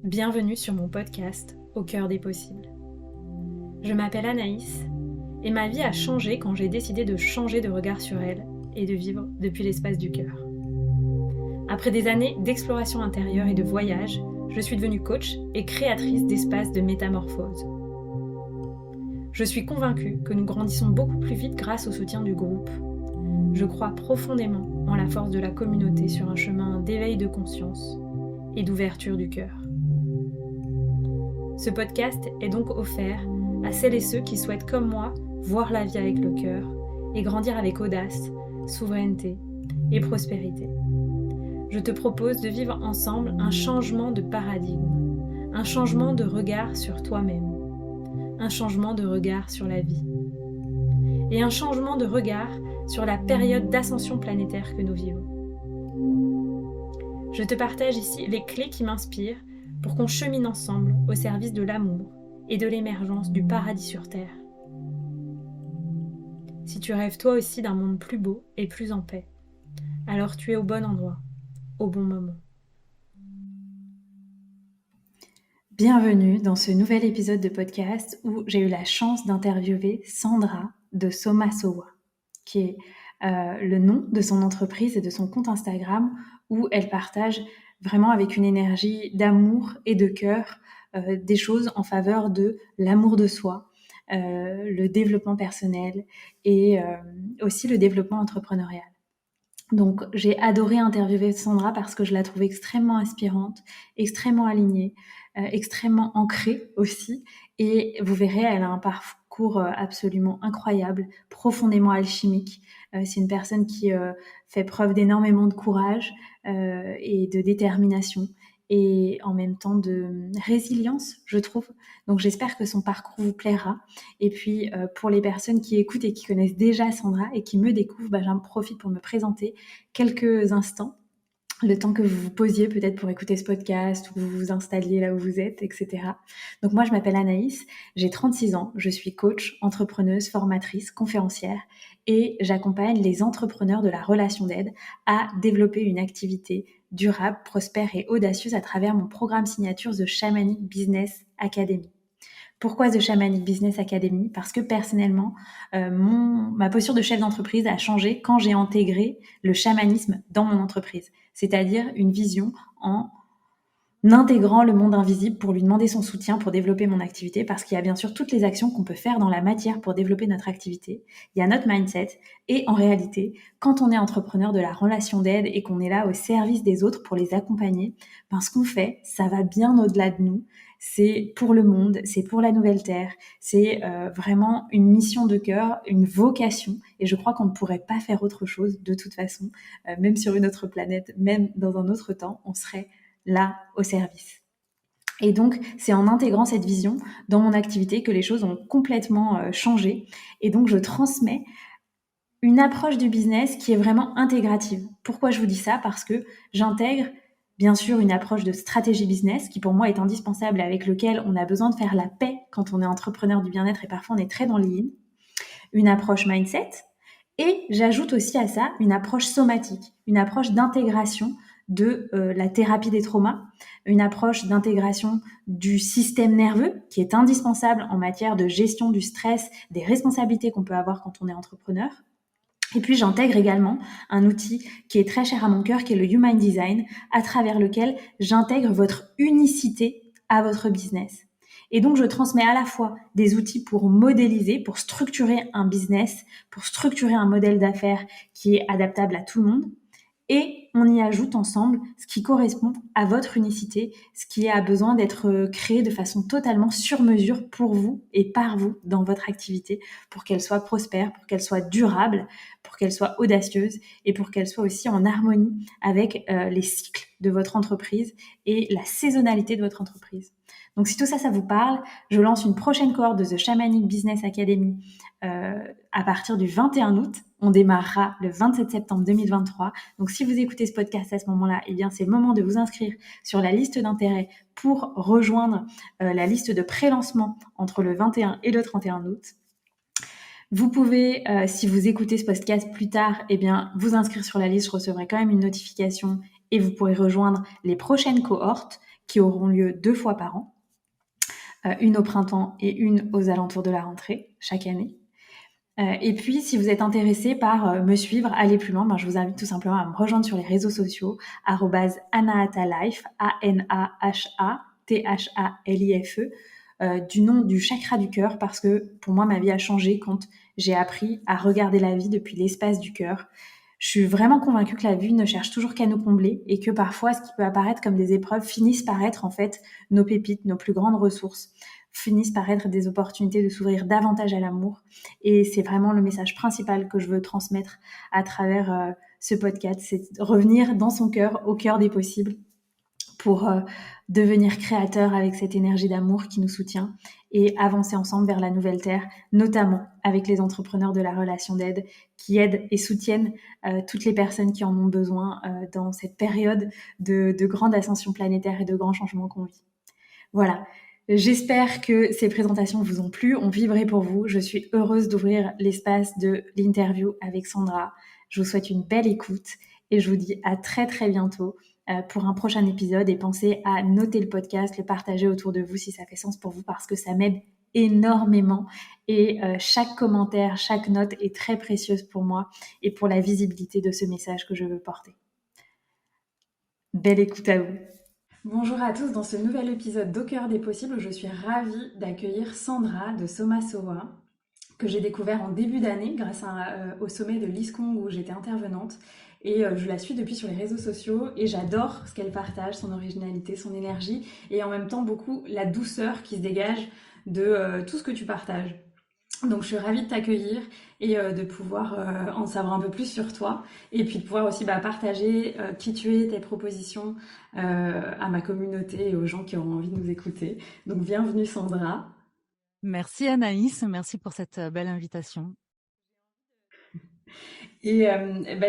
Bienvenue sur mon podcast Au cœur des possibles. Je m'appelle Anaïs et ma vie a changé quand j'ai décidé de changer de regard sur elle et de vivre depuis l'espace du cœur. Après des années d'exploration intérieure et de voyage, je suis devenue coach et créatrice d'espaces de métamorphose. Je suis convaincue que nous grandissons beaucoup plus vite grâce au soutien du groupe. Je crois profondément en la force de la communauté sur un chemin d'éveil de conscience et d'ouverture du cœur. Ce podcast est donc offert à celles et ceux qui souhaitent, comme moi, voir la vie avec le cœur et grandir avec audace, souveraineté et prospérité. Je te propose de vivre ensemble un changement de paradigme, un changement de regard sur toi-même, un changement de regard sur la vie et un changement de regard sur la période d'ascension planétaire que nous vivons. Je te partage ici les clés qui m'inspirent pour qu'on chemine ensemble au service de l'amour et de l'émergence du paradis sur Terre. Si tu rêves toi aussi d'un monde plus beau et plus en paix, alors tu es au bon endroit, au bon moment. Bienvenue dans ce nouvel épisode de podcast où j'ai eu la chance d'interviewer Sandra de Soma Sowa, qui est le nom de son entreprise et de son compte Instagram où elle partage vraiment avec une énergie d'amour et de cœur des choses en faveur de l'amour de soi, le développement personnel et aussi le développement entrepreneurial. Donc j'ai adoré interviewer Sandra parce que je la trouve extrêmement inspirante, extrêmement alignée, extrêmement ancrée aussi. Et vous verrez, elle a un parcours absolument incroyable, profondément alchimique. C'est une personne qui fait preuve d'énormément de courage et de détermination et en même temps de résilience, je trouve. Donc j'espère que son parcours vous plaira. Et puis pour les personnes qui écoutent et qui connaissent déjà Sandra et qui me découvrent, j'en profite pour me présenter quelques instants, le temps que vous vous posiez peut-être pour écouter ce podcast ou que vous vous installiez là où vous êtes, etc. Donc moi je m'appelle Anaïs, j'ai 36 ans, je suis coach, entrepreneuse, formatrice, conférencière et j'accompagne les entrepreneurs de la relation d'aide à développer une activité durable, prospère et audacieuse à travers mon programme signature The Shamanic Business Academy. Pourquoi The Shamanic Business Academy ? Parce que personnellement, ma posture de chef d'entreprise a changé quand j'ai intégré le chamanisme dans mon entreprise. C'est-à-dire une vision en intégrant le monde invisible pour lui demander son soutien pour développer mon activité, parce qu'il y a bien sûr toutes les actions qu'on peut faire dans la matière pour développer notre activité. Il y a notre mindset et en réalité, quand on est entrepreneur de la relation d'aide et qu'on est là au service des autres pour les accompagner, ce qu'on fait, ça va bien au-delà de nous. C'est pour le monde, c'est pour la nouvelle terre, c'est vraiment une mission de cœur, une vocation et je crois qu'on ne pourrait pas faire autre chose de toute façon, même sur une autre planète, même dans un autre temps, on serait là au service. Et donc, c'est en intégrant cette vision dans mon activité que les choses ont complètement changé. Et donc, je transmets une approche du business qui est vraiment intégrative. Pourquoi je vous dis ça ? Parce que j'intègre bien sûr une approche de stratégie business qui pour moi est indispensable, avec lequel on a besoin de faire la paix quand on est entrepreneur du bien-être et parfois on est très dans le yin. Une approche mindset et j'ajoute aussi à ça une approche somatique, une approche d'intégration de la thérapie des traumas, une approche d'intégration du système nerveux qui est indispensable en matière de gestion du stress, des responsabilités qu'on peut avoir quand on est entrepreneur. Et puis j'intègre également un outil qui est très cher à mon cœur, qui est le Human Design, à travers lequel j'intègre votre unicité à votre business. Et donc, je transmets à la fois des outils pour modéliser, pour structurer un business, pour structurer un modèle d'affaires qui est adaptable à tout le monde. Et on y ajoute ensemble ce qui correspond à votre unicité, ce qui a besoin d'être créé de façon totalement sur mesure pour vous et par vous dans votre activité, pour qu'elle soit prospère, pour qu'elle soit durable, pour qu'elle soit audacieuse et pour qu'elle soit aussi en harmonie avec les cycles de votre entreprise et la saisonnalité de votre entreprise. Donc si tout ça, ça vous parle, je lance une prochaine cohorte de The Shamanic Business Academy à partir du 21 août. On démarrera le 27 septembre 2023. Donc si vous écoutez ce podcast à ce moment-là, eh bien c'est le moment de vous inscrire sur la liste d'intérêt pour rejoindre la liste de pré-lancement entre le 21 et le 31 août. Vous pouvez, si vous écoutez ce podcast plus tard, eh bien vous inscrire sur la liste. Je recevrai quand même une notification et vous pourrez rejoindre les prochaines cohortes qui auront lieu 2 fois par an, une au printemps et une aux alentours de la rentrée, chaque année. Et puis, si vous êtes intéressé par me suivre, aller plus loin, je vous invite tout simplement à me rejoindre sur les réseaux sociaux, @anahatalife, ANAHATHALIFE, du nom du chakra du cœur, parce que pour moi, ma vie a changé quand j'ai appris à regarder la vie depuis l'espace du cœur. Je suis vraiment convaincue que la vie ne cherche toujours qu'à nous combler et que parfois, ce qui peut apparaître comme des épreuves finissent par être en fait nos pépites, nos plus grandes ressources, finissent par être des opportunités de s'ouvrir davantage à l'amour. Et c'est vraiment le message principal que je veux transmettre à travers ce podcast, c'est revenir dans son cœur, au cœur des possibles, pour devenir créateur avec cette énergie d'amour qui nous soutient et avancer ensemble vers la nouvelle terre, notamment avec les entrepreneurs de la relation d'aide qui aident et soutiennent toutes les personnes qui en ont besoin dans cette période de grande ascension planétaire et de grands changements qu'on vit. Voilà. J'espère que ces présentations vous ont plu, ont vibré pour vous. Je suis heureuse d'ouvrir l'espace de l'interview avec Sandra. Je vous souhaite une belle écoute et je vous dis à très très bientôt pour un prochain épisode. Et pensez à noter le podcast, le partager autour de vous si ça fait sens pour vous, parce que ça m'aide énormément. Et chaque commentaire, chaque note est très précieuse pour moi et pour la visibilité de ce message que je veux porter. Belle écoute à vous. Bonjour à tous, dans ce nouvel épisode d'Au cœur des possibles, je suis ravie d'accueillir Sandra de Somasowa, que j'ai découvert en début d'année grâce au sommet de l'ISCONG où j'étais intervenante. Et je la suis depuis sur les réseaux sociaux et j'adore ce qu'elle partage, son originalité, son énergie et en même temps beaucoup la douceur qui se dégage de tout ce que tu partages. Donc je suis ravie de t'accueillir et de pouvoir en savoir un peu plus sur toi et puis de pouvoir aussi partager qui tu es, tes propositions à ma communauté et aux gens qui auront envie de nous écouter. Donc bienvenue Sandra. Merci Anaïs, merci pour cette belle invitation. Et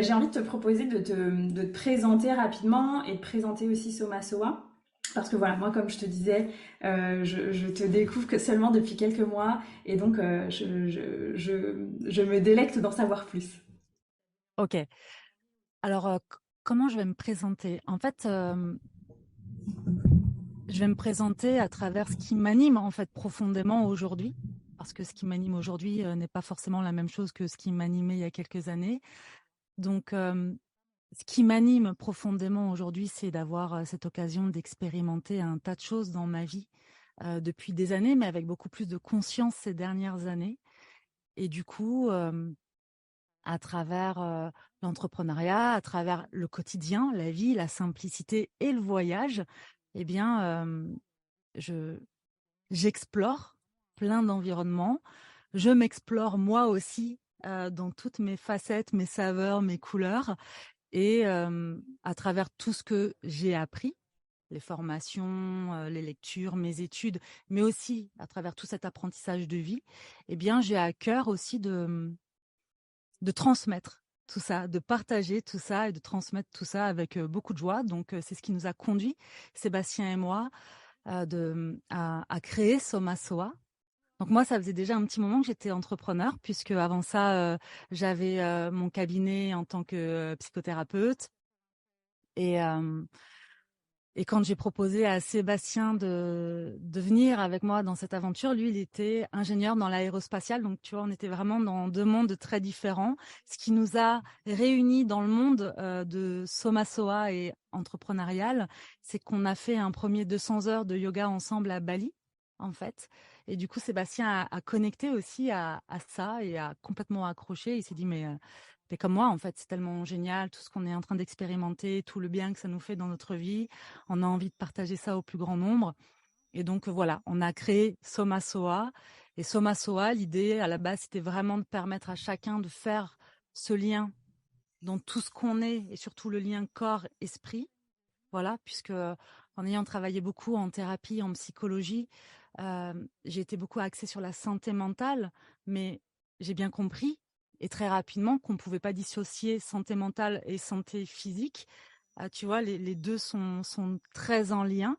j'ai envie de te proposer de te présenter rapidement et de présenter aussi Somasowa. Parce que voilà, moi comme je te disais, je te découvre que seulement depuis quelques mois et donc je me délecte d'en savoir plus. Ok, alors comment je vais me présenter? En fait, je vais me présenter à travers ce qui m'anime en fait profondément aujourd'hui. Parce que ce qui m'anime aujourd'hui n'est pas forcément la même chose que ce qui m'animait il y a quelques années. Donc, ce qui m'anime profondément aujourd'hui, c'est d'avoir cette occasion d'expérimenter un tas de choses dans ma vie depuis des années, mais avec beaucoup plus de conscience ces dernières années. Et du coup, à travers l'entrepreneuriat, à travers le quotidien, la vie, la simplicité et le voyage, eh bien, j'explore plein d'environnements. Je m'explore moi aussi dans toutes mes facettes, mes saveurs, mes couleurs. Et à travers tout ce que j'ai appris, les formations, les lectures, mes études, mais aussi à travers tout cet apprentissage de vie, eh bien, j'ai à cœur aussi de transmettre tout ça, de partager tout ça et de transmettre tout ça avec beaucoup de joie. Donc, c'est ce qui nous a conduit, Sébastien et moi, à créer Somasoa. Donc moi, ça faisait déjà un petit moment que j'étais entrepreneur, puisque avant ça, j'avais mon cabinet en tant que psychothérapeute. Et, et quand j'ai proposé à Sébastien de venir avec moi dans cette aventure, lui, il était ingénieur dans l'aérospatiale. Donc, tu vois, on était vraiment dans deux mondes très différents. Ce qui nous a réunis dans le monde de Somasoa et entrepreneurial, c'est qu'on a fait un premier 200 heures de yoga ensemble à Bali, en fait. Et du coup, Sébastien a connecté aussi à ça et a complètement accroché. Il s'est dit, mais comme moi, en fait, c'est tellement génial, tout ce qu'on est en train d'expérimenter, tout le bien que ça nous fait dans notre vie. On a envie de partager ça au plus grand nombre. Et donc, voilà, on a créé Somasoa. Et Somasoa, l'idée, à la base, c'était vraiment de permettre à chacun de faire ce lien dans tout ce qu'on est, et surtout le lien corps-esprit. Voilà, puisque en ayant travaillé beaucoup en thérapie, en psychologie, j'ai été beaucoup axée sur la santé mentale, mais j'ai bien compris, et très rapidement, qu'on ne pouvait pas dissocier santé mentale et santé physique. Tu vois, les deux sont très en lien.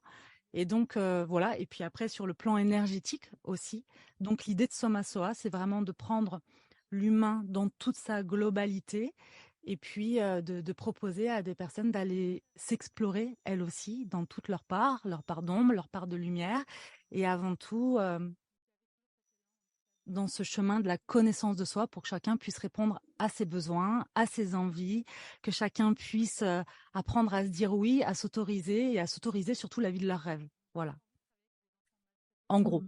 Et donc, voilà. Et puis après, sur le plan énergétique aussi. Donc, l'idée de Somasoa, c'est vraiment de prendre l'humain dans toute sa globalité et puis de proposer à des personnes d'aller s'explorer elles aussi dans toute leur part d'ombre, leur part de lumière, et avant tout dans ce chemin de la connaissance de soi pour que chacun puisse répondre à ses besoins, à ses envies, que chacun puisse apprendre à se dire oui, à s'autoriser et à s'autoriser surtout la vie de leurs rêves. Voilà, en gros.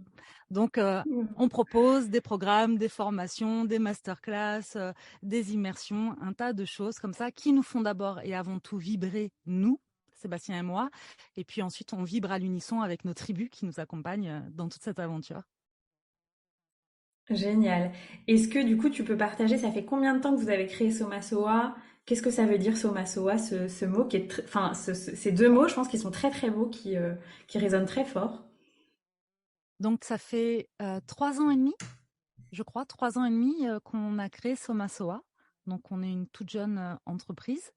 Donc, Mhm. on propose des programmes, des formations, des masterclass, des immersions, un tas de choses comme ça qui nous font d'abord et avant tout vibrer, nous, Sébastien et moi, et puis ensuite on vibre à l'unisson avec nos tribus qui nous accompagnent dans toute cette aventure. Génial. Est-ce que du coup tu peux partager, ça fait combien de temps que vous avez créé Somasoa? Qu'est-ce que ça veut dire Somasoa, ce mot qui est, enfin ces deux mots, je pense qu'ils sont très très beaux, qui résonnent très fort. Donc ça fait 3 ans et demi, je crois, 3 ans et demi qu'on a créé Somasoa. Donc on est une toute jeune entreprise.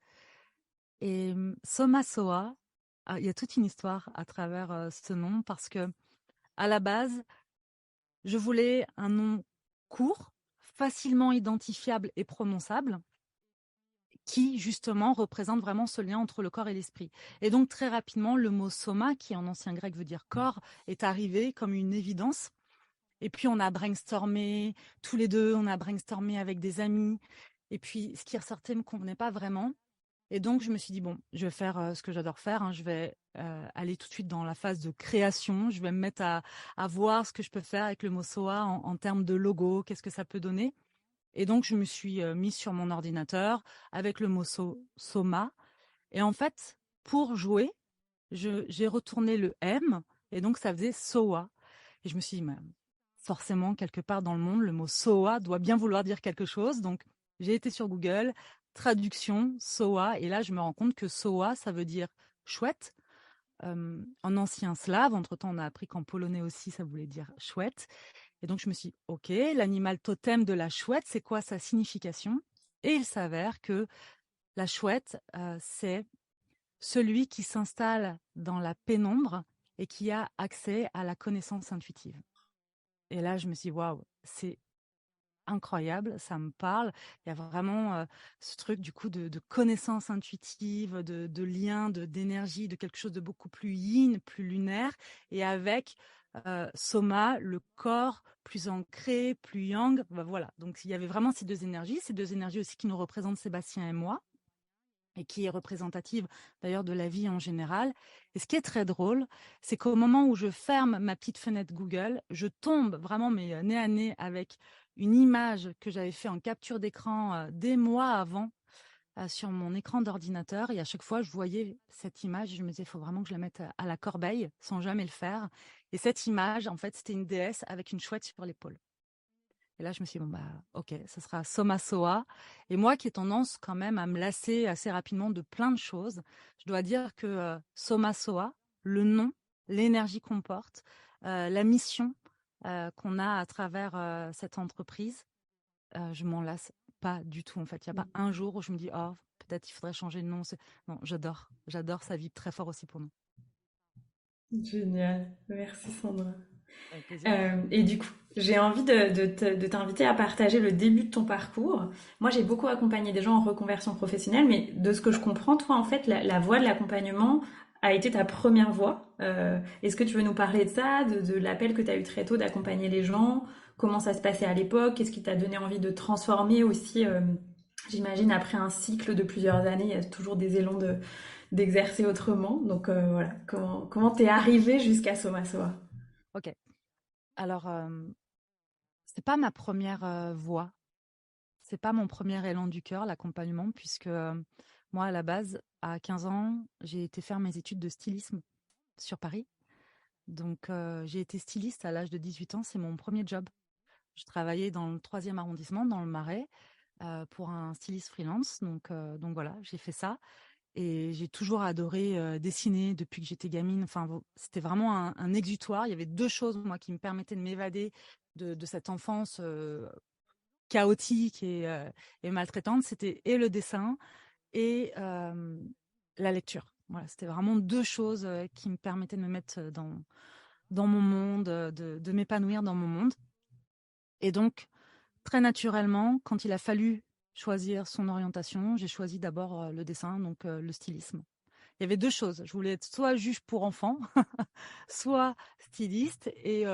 Et Somasoa, il y a toute une histoire à travers ce nom parce que à la base, je voulais un nom court, facilement identifiable et prononçable, qui justement représente vraiment ce lien entre le corps et l'esprit. Et donc très rapidement, le mot soma, qui en ancien grec veut dire corps, est arrivé comme une évidence. Et puis on a brainstormé tous les deux, on a brainstormé avec des amis. Et puis ce qui ressortait me convenait pas vraiment. Et donc je me suis dit bon, je vais faire ce que j'adore faire, hein. Je vais aller tout de suite dans la phase de création. Je vais me mettre à voir ce que je peux faire avec le mot SOA en termes de logo, qu'est-ce que ça peut donner. Et donc je me suis mise sur mon ordinateur avec le mot Soma. Et en fait, pour jouer, j'ai retourné le M et donc ça faisait SOA. Et je me suis dit, mais forcément, quelque part dans le monde, le mot SOA doit bien vouloir dire quelque chose. Donc, j'ai été sur Google, traduction, SOA, et là, je me rends compte que SOA, ça veut dire chouette. En ancien slave, entre-temps, on a appris qu'en polonais aussi, ça voulait dire chouette. Et donc, je me suis dit, OK, l'animal totem de la chouette, c'est quoi sa signification? Et il s'avère que la chouette, c'est celui qui s'installe dans la pénombre et qui a accès à la connaissance intuitive. Et là, je me suis dit, waouh, c'est incroyable, ça me parle. Il y a vraiment ce truc du coup de connaissance intuitive, de lien, d'énergie, de quelque chose de beaucoup plus yin, plus lunaire, et avec soma, le corps plus ancré, plus yang. Ben voilà, donc il y avait vraiment ces deux énergies aussi qui nous représentent Sébastien et moi et qui est représentative d'ailleurs de la vie en général. Et ce qui est très drôle, c'est qu'au moment où je ferme ma petite fenêtre Google, je tombe vraiment mais nez à nez avec une image que j'avais fait en capture d'écran des mois avant sur mon écran d'ordinateur. Et à chaque fois, je voyais cette image et je me disais, il faut vraiment que je la mette à la corbeille sans jamais le faire. Et cette image, en fait, c'était une déesse avec une chouette sur l'épaule. Et là, je me suis dit, bon, bah, ok, ça sera Soma Soa. Et moi qui ai tendance quand même à me lasser assez rapidement de plein de choses, je dois dire que Soma Soa, le nom, l'énergie qu'on porte, la mission qu'on a à travers cette entreprise, je m'en lasse pas du tout. En fait, il n'y a pas un jour où je me dis, oh, peut-être il faudrait changer de nom. Non, j'adore, ça vibre très fort aussi pour nous. Génial. Merci Sandra. Avec plaisir. Et du coup, j'ai envie de t'inviter à partager le début de ton parcours. Moi, j'ai beaucoup accompagné des gens en reconversion professionnelle, mais de ce que je comprends, toi, en fait, la voie de l'accompagnement a été ta première voie. Est-ce que tu veux nous parler de ça, de l'appel que tu as eu très tôt d'accompagner les gens? Comment ça se passait à l'époque? Qu'est-ce qui t'a donné envie de transformer aussi, j'imagine, après un cycle de plusieurs années, il y a toujours des élans d'exercer autrement. Donc voilà, comment t'es arrivé jusqu'à Soma Soa? Ok. Alors, c'est pas ma première voix. C'est pas mon premier élan du cœur, l'accompagnement, puisque moi, à la base, à 15 ans, j'ai été faire mes études de stylisme sur Paris. Donc, j'ai été styliste à l'âge de 18 ans. C'est mon premier job. Je travaillais dans le 3e arrondissement, dans le Marais, pour un styliste freelance. Donc voilà, j'ai fait ça. Et j'ai toujours adoré dessiner depuis que j'étais gamine. Enfin, c'était vraiment un exutoire. Il y avait deux choses, moi, qui me permettaient de m'évader de cette enfance chaotique et maltraitante, c'était et le dessin et la lecture. Voilà, c'était vraiment deux choses qui me permettaient de me mettre dans mon monde, de m'épanouir dans mon monde. Et donc, très naturellement, quand il a fallu choisir son orientation, j'ai choisi d'abord le dessin, donc le stylisme. Il y avait 2 choses. Je voulais être soit juge pour enfants, soit styliste. Et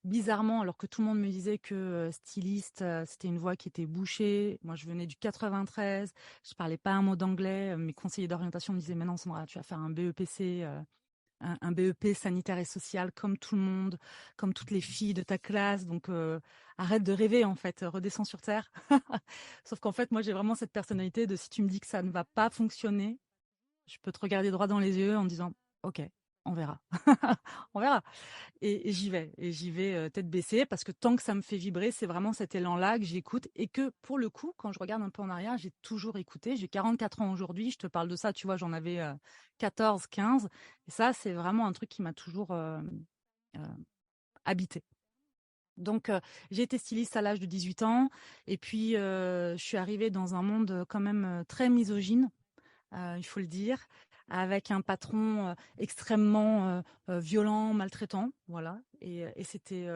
bizarrement, alors que tout le monde me disait que styliste, c'était une voie qui était bouchée. Moi, je venais du 93, je parlais pas un mot d'anglais. Mes conseillers d'orientation me disaient, mais non, Sandra, tu vas faire un BEPC, un BEP sanitaire et social comme tout le monde, comme toutes les filles de ta classe. Donc, arrête de rêver, en fait, redescends sur terre. Sauf qu'en fait, moi, j'ai vraiment cette personnalité de si tu me dis que ça ne va pas fonctionner, je peux te regarder droit dans les yeux en disant OK, on verra. On verra. Et j'y vais tête baissée parce que tant que ça me fait vibrer, c'est vraiment cet élan-là que j'écoute et que pour le coup, quand je regarde un peu en arrière, j'ai toujours écouté. J'ai 44 ans aujourd'hui, je te parle de ça, tu vois, j'en avais 14, 15. Et ça, c'est vraiment un truc qui m'a toujours euh, habité. Donc, j'ai été styliste à l'âge de 18 ans et puis je suis arrivée dans un monde quand même très misogyne, il faut le dire, avec un patron extrêmement violent, maltraitant, voilà. Et c'était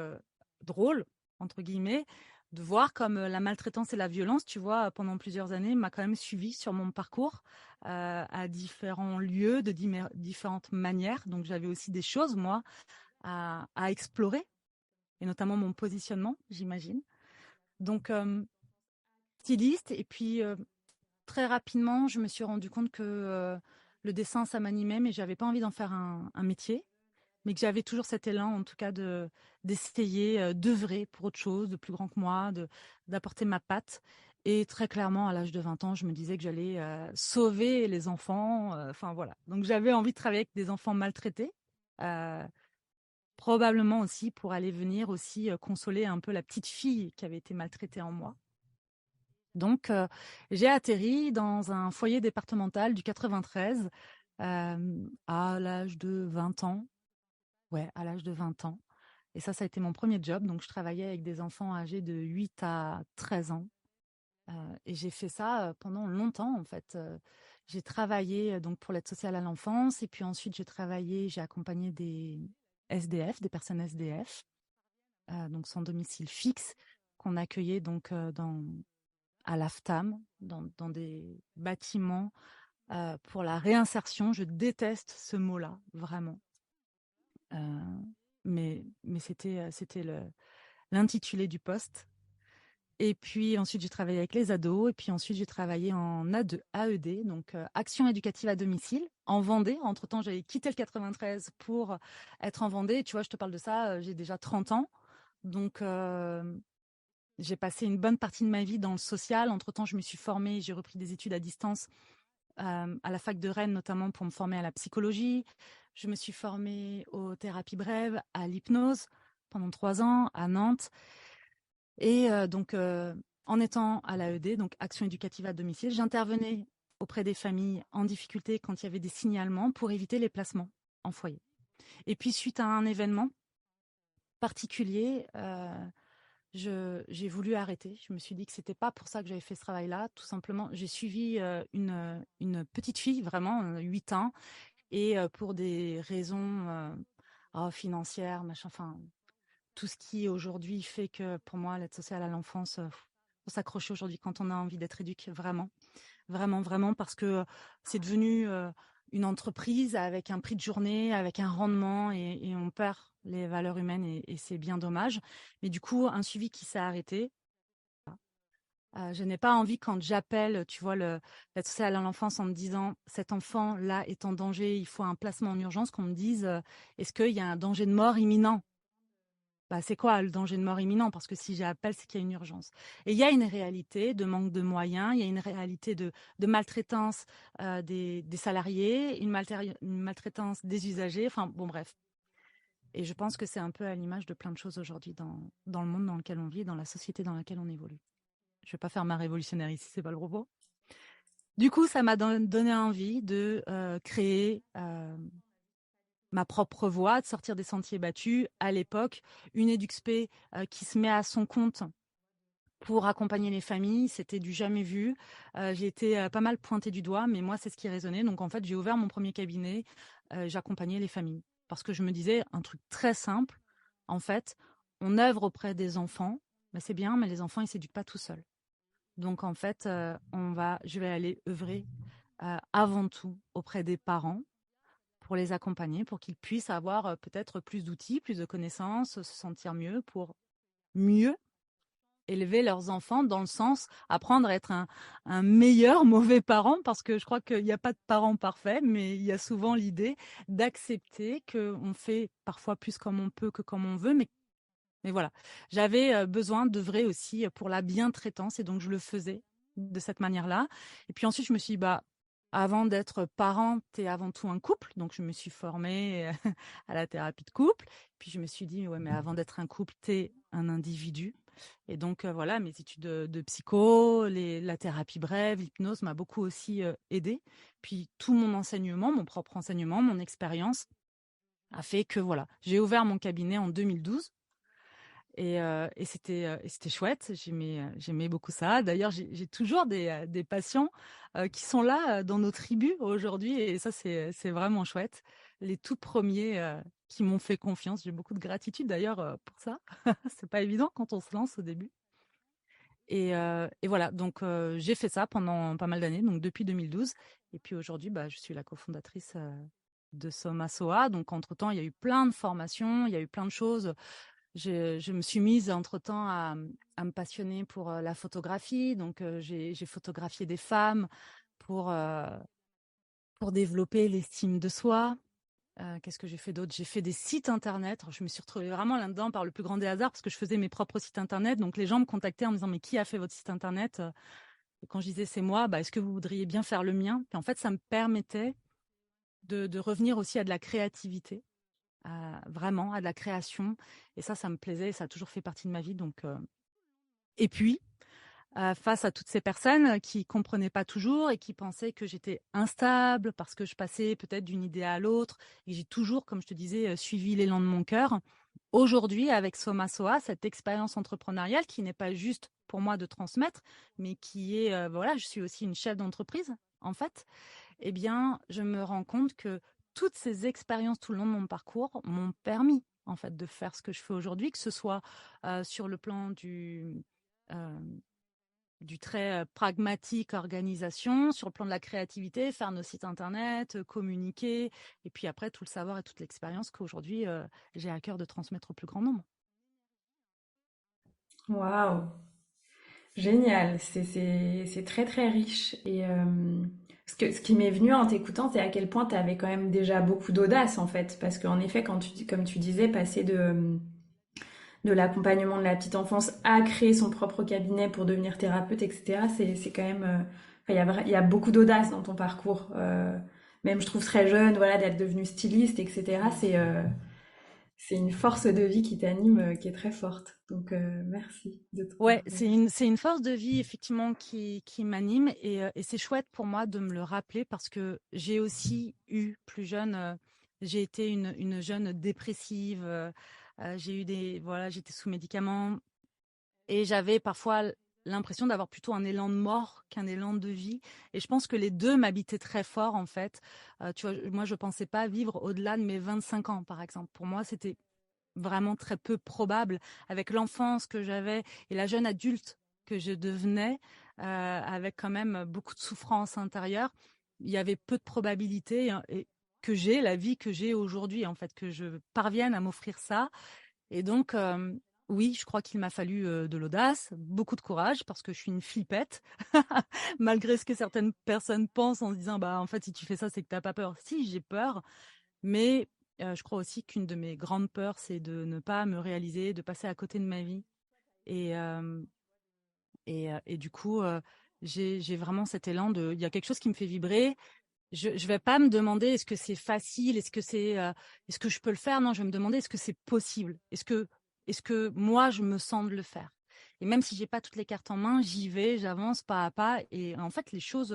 drôle, entre guillemets, de voir comme la maltraitance et la violence, tu vois, pendant plusieurs années, m'a quand même suivi sur mon parcours à différents lieux, de différentes manières. Donc j'avais aussi des choses, moi, à explorer, et notamment mon positionnement, j'imagine. Donc, styliste, et puis très rapidement, je me suis rendu compte que le dessin, ça m'animait, mais j'avais pas envie d'en faire un métier, mais que j'avais toujours cet élan, en tout cas, d'essayer d'œuvrer pour autre chose, de plus grand que moi, d'apporter ma patte. Et très clairement, à l'âge de 20 ans, je me disais que j'allais sauver les enfants. Enfin voilà. Donc j'avais envie de travailler avec des enfants maltraités, euh, probablement aussi pour aller venir aussi consoler un peu la petite fille qui avait été maltraitée en moi. Donc, j'ai atterri dans un foyer départemental du 93 à l'âge de 20 ans. Ouais, à l'âge de 20 ans. Et ça a été mon premier job. Donc, je travaillais avec des enfants âgés de 8 à 13 ans. Et j'ai fait ça pendant longtemps, en fait. J'ai travaillé donc pour l'aide sociale à l'enfance. Et puis ensuite, j'ai accompagné des SDF, des personnes SDF, donc sans domicile fixe, qu'on accueillait donc à l'AFTAM, dans des bâtiments pour la réinsertion. Je déteste ce mot-là, vraiment. Euh, mais c'était l'intitulé du poste. Et puis ensuite, j'ai travaillé avec les ados. Et puis ensuite, j'ai travaillé en AED, donc action éducative à domicile, en Vendée. Entre-temps, j'avais quitté le 93 pour être en Vendée. Et tu vois, je te parle de ça, j'ai déjà 30 ans. Donc, j'ai passé une bonne partie de ma vie dans le social. Entre-temps, je me suis formée, j'ai repris des études à distance à la fac de Rennes, notamment pour me former à la psychologie. Je me suis formée aux thérapies brèves, à l'hypnose pendant 3 ans à Nantes. Et donc, en étant à l'AED, donc Action éducative à domicile, j'intervenais auprès des familles en difficulté quand il y avait des signalements pour éviter les placements en foyer. Et puis, suite à un événement particulier, j'ai voulu arrêter. Je me suis dit que c'était pas pour ça que j'avais fait ce travail-là. Tout simplement, j'ai suivi une petite fille, vraiment, 8 ans, et pour des raisons financières, machin, enfin, tout ce qui aujourd'hui fait que pour moi, l'aide sociale à l'enfance, faut s'accrocher aujourd'hui quand on a envie d'être éduqué, vraiment. Vraiment, vraiment, parce que c'est devenu une entreprise avec un prix de journée, avec un rendement, et on perd les valeurs humaines, et c'est bien dommage. Mais du coup, un suivi qui s'est arrêté. Je n'ai pas envie, quand j'appelle, tu vois, l'aide sociale à l'enfance en me disant cet enfant-là est en danger, il faut un placement en urgence, qu'on me dise est-ce qu'il y a un danger de mort imminent? Bah, c'est quoi le danger de mort imminent? Parce que si j'appelle, c'est qu'il y a une urgence. Et il y a une réalité de manque de moyens, il y a une réalité de maltraitance des salariés, une maltraitance des usagers, enfin bon bref. Et je pense que c'est un peu à l'image de plein de choses aujourd'hui dans le monde dans lequel on vit, dans la société dans laquelle on évolue. Je vais pas faire ma révolutionnaire ici, c'est pas le propos. Du coup, ça m'a donné envie de créer ma propre voie, de sortir des sentiers battus. À l'époque, une EduxP qui se met à son compte pour accompagner les familles, c'était du jamais vu. J'ai été pas mal pointée du doigt, mais moi, c'est ce qui résonnait. Donc, en fait, j'ai ouvert mon premier cabinet, j'accompagnais les familles. Parce que je me disais un truc très simple, en fait, on œuvre auprès des enfants, mais c'est bien, mais les enfants, ils ne s'éduquent pas tout seuls. Donc en fait, je vais aller œuvrer avant tout auprès des parents pour les accompagner, pour qu'ils puissent avoir peut-être plus d'outils, plus de connaissances, se sentir mieux pour mieux élever leurs enfants, dans le sens apprendre à être un meilleur mauvais parent, parce que je crois qu'il n'y a pas de parents parfaits, mais il y a souvent l'idée d'accepter qu'on fait parfois plus comme on peut que comme on veut, mais voilà, j'avais besoin d'œuvrer aussi pour la bientraitance, et donc je le faisais de cette manière-là. Et puis ensuite, je me suis dit, bah, avant d'être parent, tu es avant tout un couple. Donc je me suis formée à la thérapie de couple. Puis je me suis dit, ouais, mais avant d'être un couple, tu es un individu. Et donc voilà, mes études de psycho, la thérapie brève, l'hypnose m'a beaucoup aussi aidée. Puis tout mon enseignement, mon propre enseignement, mon expérience a fait que voilà, j'ai ouvert mon cabinet en 2012. Et c'était chouette, j'aimais beaucoup ça. D'ailleurs, j'ai toujours des patients qui sont là dans nos tribus aujourd'hui, et ça, c'est vraiment chouette. Les tout premiers qui m'ont fait confiance, j'ai beaucoup de gratitude d'ailleurs pour ça. C'est pas évident quand on se lance au début. Et voilà, donc j'ai fait ça pendant pas mal d'années, donc depuis 2012. Et puis aujourd'hui, bah, je suis la cofondatrice de Soma Soa. Donc entre-temps, il y a eu plein de formations, il y a eu plein de choses. Je me suis mise entre-temps à me passionner pour la photographie. Donc, j'ai photographié des femmes pour, euh, pour développer l'estime de soi. Qu'est-ce que j'ai fait d'autre? J'ai fait des sites internet. Alors, je me suis retrouvée vraiment là-dedans par le plus grand des hasards, parce que je faisais mes propres sites internet. Donc, les gens me contactaient en me disant, mais qui a fait votre site internet? Et quand je disais c'est moi, bah, est-ce que vous voudriez bien faire le mien? Puis en fait, ça me permettait de revenir aussi à de la créativité, vraiment à de la création. Et ça me plaisait, ça a toujours fait partie de ma vie. Donc, et puis, face à toutes ces personnes qui comprenaient pas toujours et qui pensaient que j'étais instable parce que je passais peut-être d'une idée à l'autre, et j'ai toujours, comme je te disais, suivi l'élan de mon cœur. Aujourd'hui, avec Soma Soa, cette expérience entrepreneuriale qui n'est pas juste pour moi de transmettre, mais qui est, voilà, je suis aussi une chef d'entreprise, en fait. Eh bien, je me rends compte que toutes ces expériences tout le long de mon parcours m'ont permis, en fait, de faire ce que je fais aujourd'hui, que ce soit sur le plan euh, du très pragmatique organisation, sur le plan de la créativité, faire nos sites internet, communiquer, et puis après tout le savoir et toute l'expérience qu'aujourd'hui j'ai à cœur de transmettre au plus grand nombre. Waouh, génial, c'est très très riche. Et ce qui m'est venu en t'écoutant, c'est à quel point tu avais quand même déjà beaucoup d'audace en fait. Parce qu'en effet, comme tu disais, passer de l'accompagnement de la petite enfance à créer son propre cabinet pour devenir thérapeute, etc., c'est quand même. Enfin, il y a beaucoup d'audace dans ton parcours. Même je trouve très jeune, voilà, d'être devenue styliste, etc. C'est une force de vie qui t'anime, qui est très forte. Donc, merci de ton Ouais, partage. c'est une force de vie effectivement qui m'anime, et c'est chouette pour moi de me le rappeler, parce que j'ai aussi eu plus jeune, j'ai été une jeune dépressive, j'ai eu voilà, j'étais sous médicaments, et j'avais parfois l'impression d'avoir plutôt un élan de mort qu'un élan de vie. Et je pense que les deux m'habitaient très fort, en fait. Tu vois, moi, je pensais pas vivre au-delà de mes 25 ans, par exemple. Pour moi, c'était vraiment très peu probable, avec l'enfance que j'avais et la jeune adulte que je devenais, avec quand même beaucoup de souffrance intérieure. Il y avait peu de probabilités, hein, et que j'ai la vie que j'ai aujourd'hui, en fait, que je parvienne à m'offrir ça. Et donc, oui, je crois qu'il m'a fallu de l'audace, beaucoup de courage, parce que je suis une flippette, malgré ce que certaines personnes pensent en se disant, bah, en fait, si tu fais ça, c'est que t'as pas peur. Si, j'ai peur, mais je crois aussi qu'une de mes grandes peurs, c'est de ne pas me réaliser, de passer à côté de ma vie. Et, et du coup, j'ai vraiment cet élan il y a quelque chose qui me fait vibrer. Je vais pas me demander est-ce que c'est facile, est-ce que je peux le faire. Non, je vais me demander est-ce que c'est possible, est-ce que moi je me sens de le faire. Et même si j'ai pas toutes les cartes en main, j'y vais, j'avance pas à pas, et en fait les choses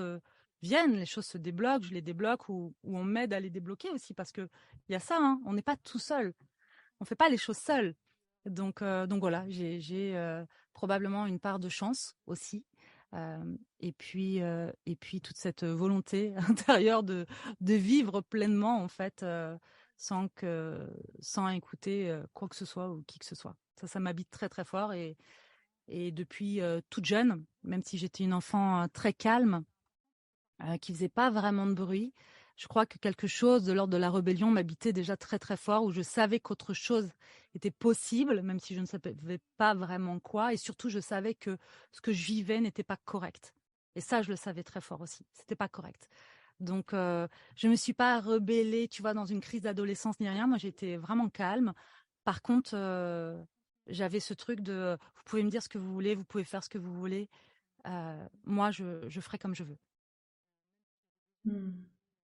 viennent, les choses se débloquent, je les débloque, ou on m'aide à les débloquer aussi, parce que il y a ça, hein, on n'est pas tout seul, on fait pas les choses seul. Donc voilà, j'ai probablement une part de chance aussi. Et puis toute cette volonté intérieure de vivre pleinement, en fait, sans écouter quoi que ce soit ou qui que ce soit. Ça m'habite très très fort, Et depuis toute jeune, même si j'étais une enfant très calme, qui faisait pas vraiment de bruit, je crois que quelque chose de l'ordre de la rébellion m'habitait déjà très très fort, où je savais qu'autre chose était possible, même si je ne savais pas vraiment quoi, et surtout je savais que ce que je vivais n'était pas correct. Et ça, je le savais très fort aussi. C'était pas correct. Donc, je me suis pas rebellée, tu vois, dans une crise d'adolescence ni rien. Moi, j'étais vraiment calme. Par contre, j'avais ce truc de, vous pouvez me dire ce que vous voulez, vous pouvez faire ce que vous voulez. Moi, je ferai comme je veux. Hmm.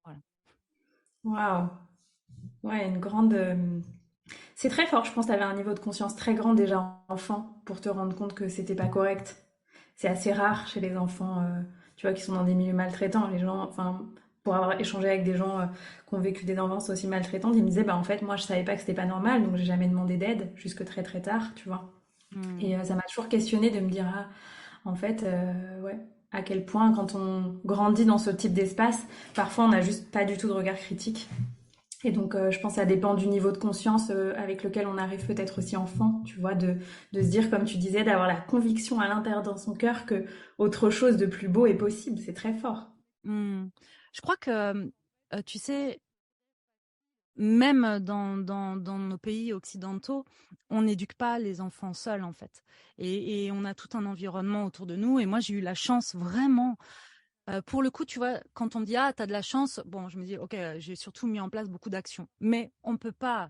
Voilà. Waouh. Ouais, une grande. C'est très fort, je pense que tu avais un niveau de conscience très grand déjà enfant pour te rendre compte que c'était pas correct. C'est assez rare chez les enfants, tu vois, qui sont dans des milieux maltraitants. Les gens, enfin, pour avoir échangé avec des gens qui ont vécu des enfances aussi maltraitantes, ils me disaient, bah en fait, moi je savais pas que c'était pas normal, donc j'ai jamais demandé d'aide jusque très très tard, tu vois. Hmm. Et ça m'a toujours questionné de me dire, ah, en fait, ouais, à quel point quand on grandit dans ce type d'espace, parfois on n'a juste pas du tout de regard critique. Et donc, je pense que ça dépend du niveau de conscience avec lequel on arrive peut-être aussi enfant, tu vois, de se dire, comme tu disais, d'avoir la conviction à l'intérieur dans son cœur que autre chose de plus beau est possible. C'est très fort. Hmm. Je crois que, tu sais, même dans nos pays occidentaux, on n'éduque pas les enfants seuls, en fait. Et on a tout un environnement autour de nous. Et moi, j'ai eu la chance vraiment. Pour le coup, tu vois, quand on me dit ah, t'as de la chance, bon, je me dis ok, j'ai surtout mis en place beaucoup d'actions. Mais on peut pas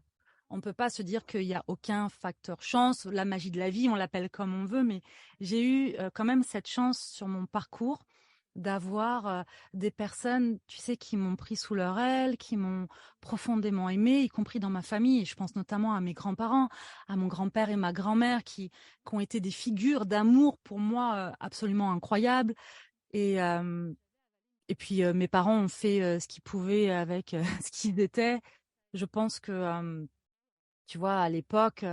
se dire qu'il y a aucun facteur chance. La magie de la vie, on l'appelle comme on veut, mais j'ai eu quand même cette chance sur mon parcours d'avoir des personnes, tu sais, qui m'ont pris sous leur aile, qui m'ont profondément aimé, y compris dans ma famille. Et je pense notamment à mes grands-parents, à mon grand-père et ma grand-mère, qui ont été des figures d'amour pour moi absolument incroyables. Et, euh, et puis mes parents ont fait ce qu'ils pouvaient avec ce qu'ils étaient. Je pense que, tu vois, à l'époque,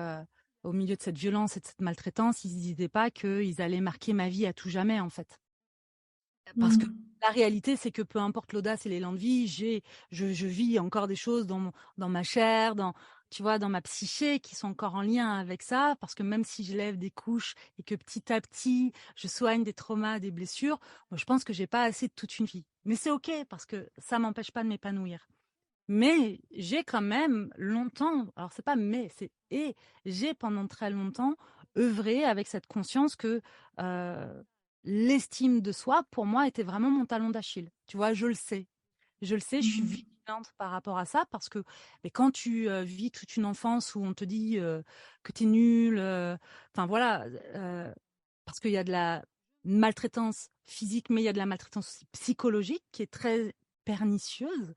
au milieu de cette violence et de cette maltraitance, ils ne disaient pas qu'ils allaient marquer ma vie à tout jamais, en fait. Parce que Mm. la réalité, c'est que peu importe l'audace et l'élan de vie, je vis encore des choses dans ma chair, tu vois, dans ma psyché qui sont encore en lien avec ça. Parce que même si je lève des couches et que petit à petit, je soigne des traumas, des blessures, moi, je pense que j'ai pas assez de toute une vie. Mais c'est OK parce que ça m'empêche pas de m'épanouir. Mais j'ai quand même longtemps, alors c'est pas mais, j'ai pendant très longtemps œuvré avec cette conscience que euh, l'estime de soi, pour moi, était vraiment mon talon d'Achille. Tu vois, je le sais. Je le sais, je suis Mm. vigilante par rapport à ça parce que mais quand tu vis toute une enfance où on te dit que tu es nul, enfin voilà, parce qu'il y a de la maltraitance physique, mais il y a de la maltraitance aussi psychologique qui est très pernicieuse.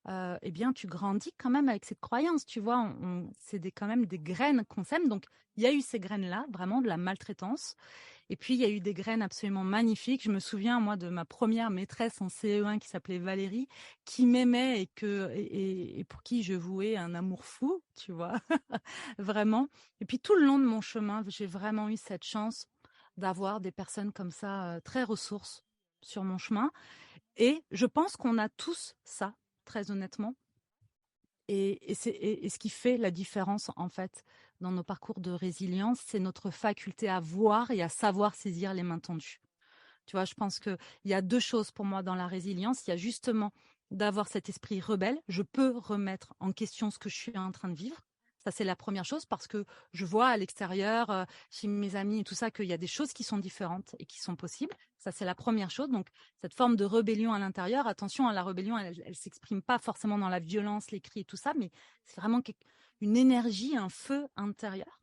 Eh bien, tu grandis quand même avec cette croyance, tu vois. C'est quand même des graines qu'on sème. Donc, il y a eu ces graines-là, vraiment de la maltraitance. Et puis, il y a eu des graines absolument magnifiques. Je me souviens, moi, de ma première maîtresse en CE1 qui s'appelait Valérie, qui m'aimait et pour qui je vouais un amour fou, tu vois, vraiment. Et puis, tout le long de mon chemin, j'ai vraiment eu cette chance d'avoir des personnes comme ça, très ressources sur mon chemin. Et je pense qu'on a tous ça, très honnêtement. Et ce qui fait la différence, en fait, dans nos parcours de résilience, c'est notre faculté à voir et à savoir saisir les mains tendues. Tu vois, je pense qu'il y a deux choses pour moi dans la résilience. Il y a justement d'avoir cet esprit rebelle. Je peux remettre en question ce que je suis en train de vivre. Ça, c'est la première chose parce que je vois à l'extérieur, chez mes amis et tout ça, qu'il y a des choses qui sont différentes et qui sont possibles. Ça, c'est la première chose. Donc, cette forme de rébellion à l'intérieur, attention, la rébellion, elle s'exprime pas forcément dans la violence, les cris et tout ça, mais c'est vraiment une énergie, un feu intérieur.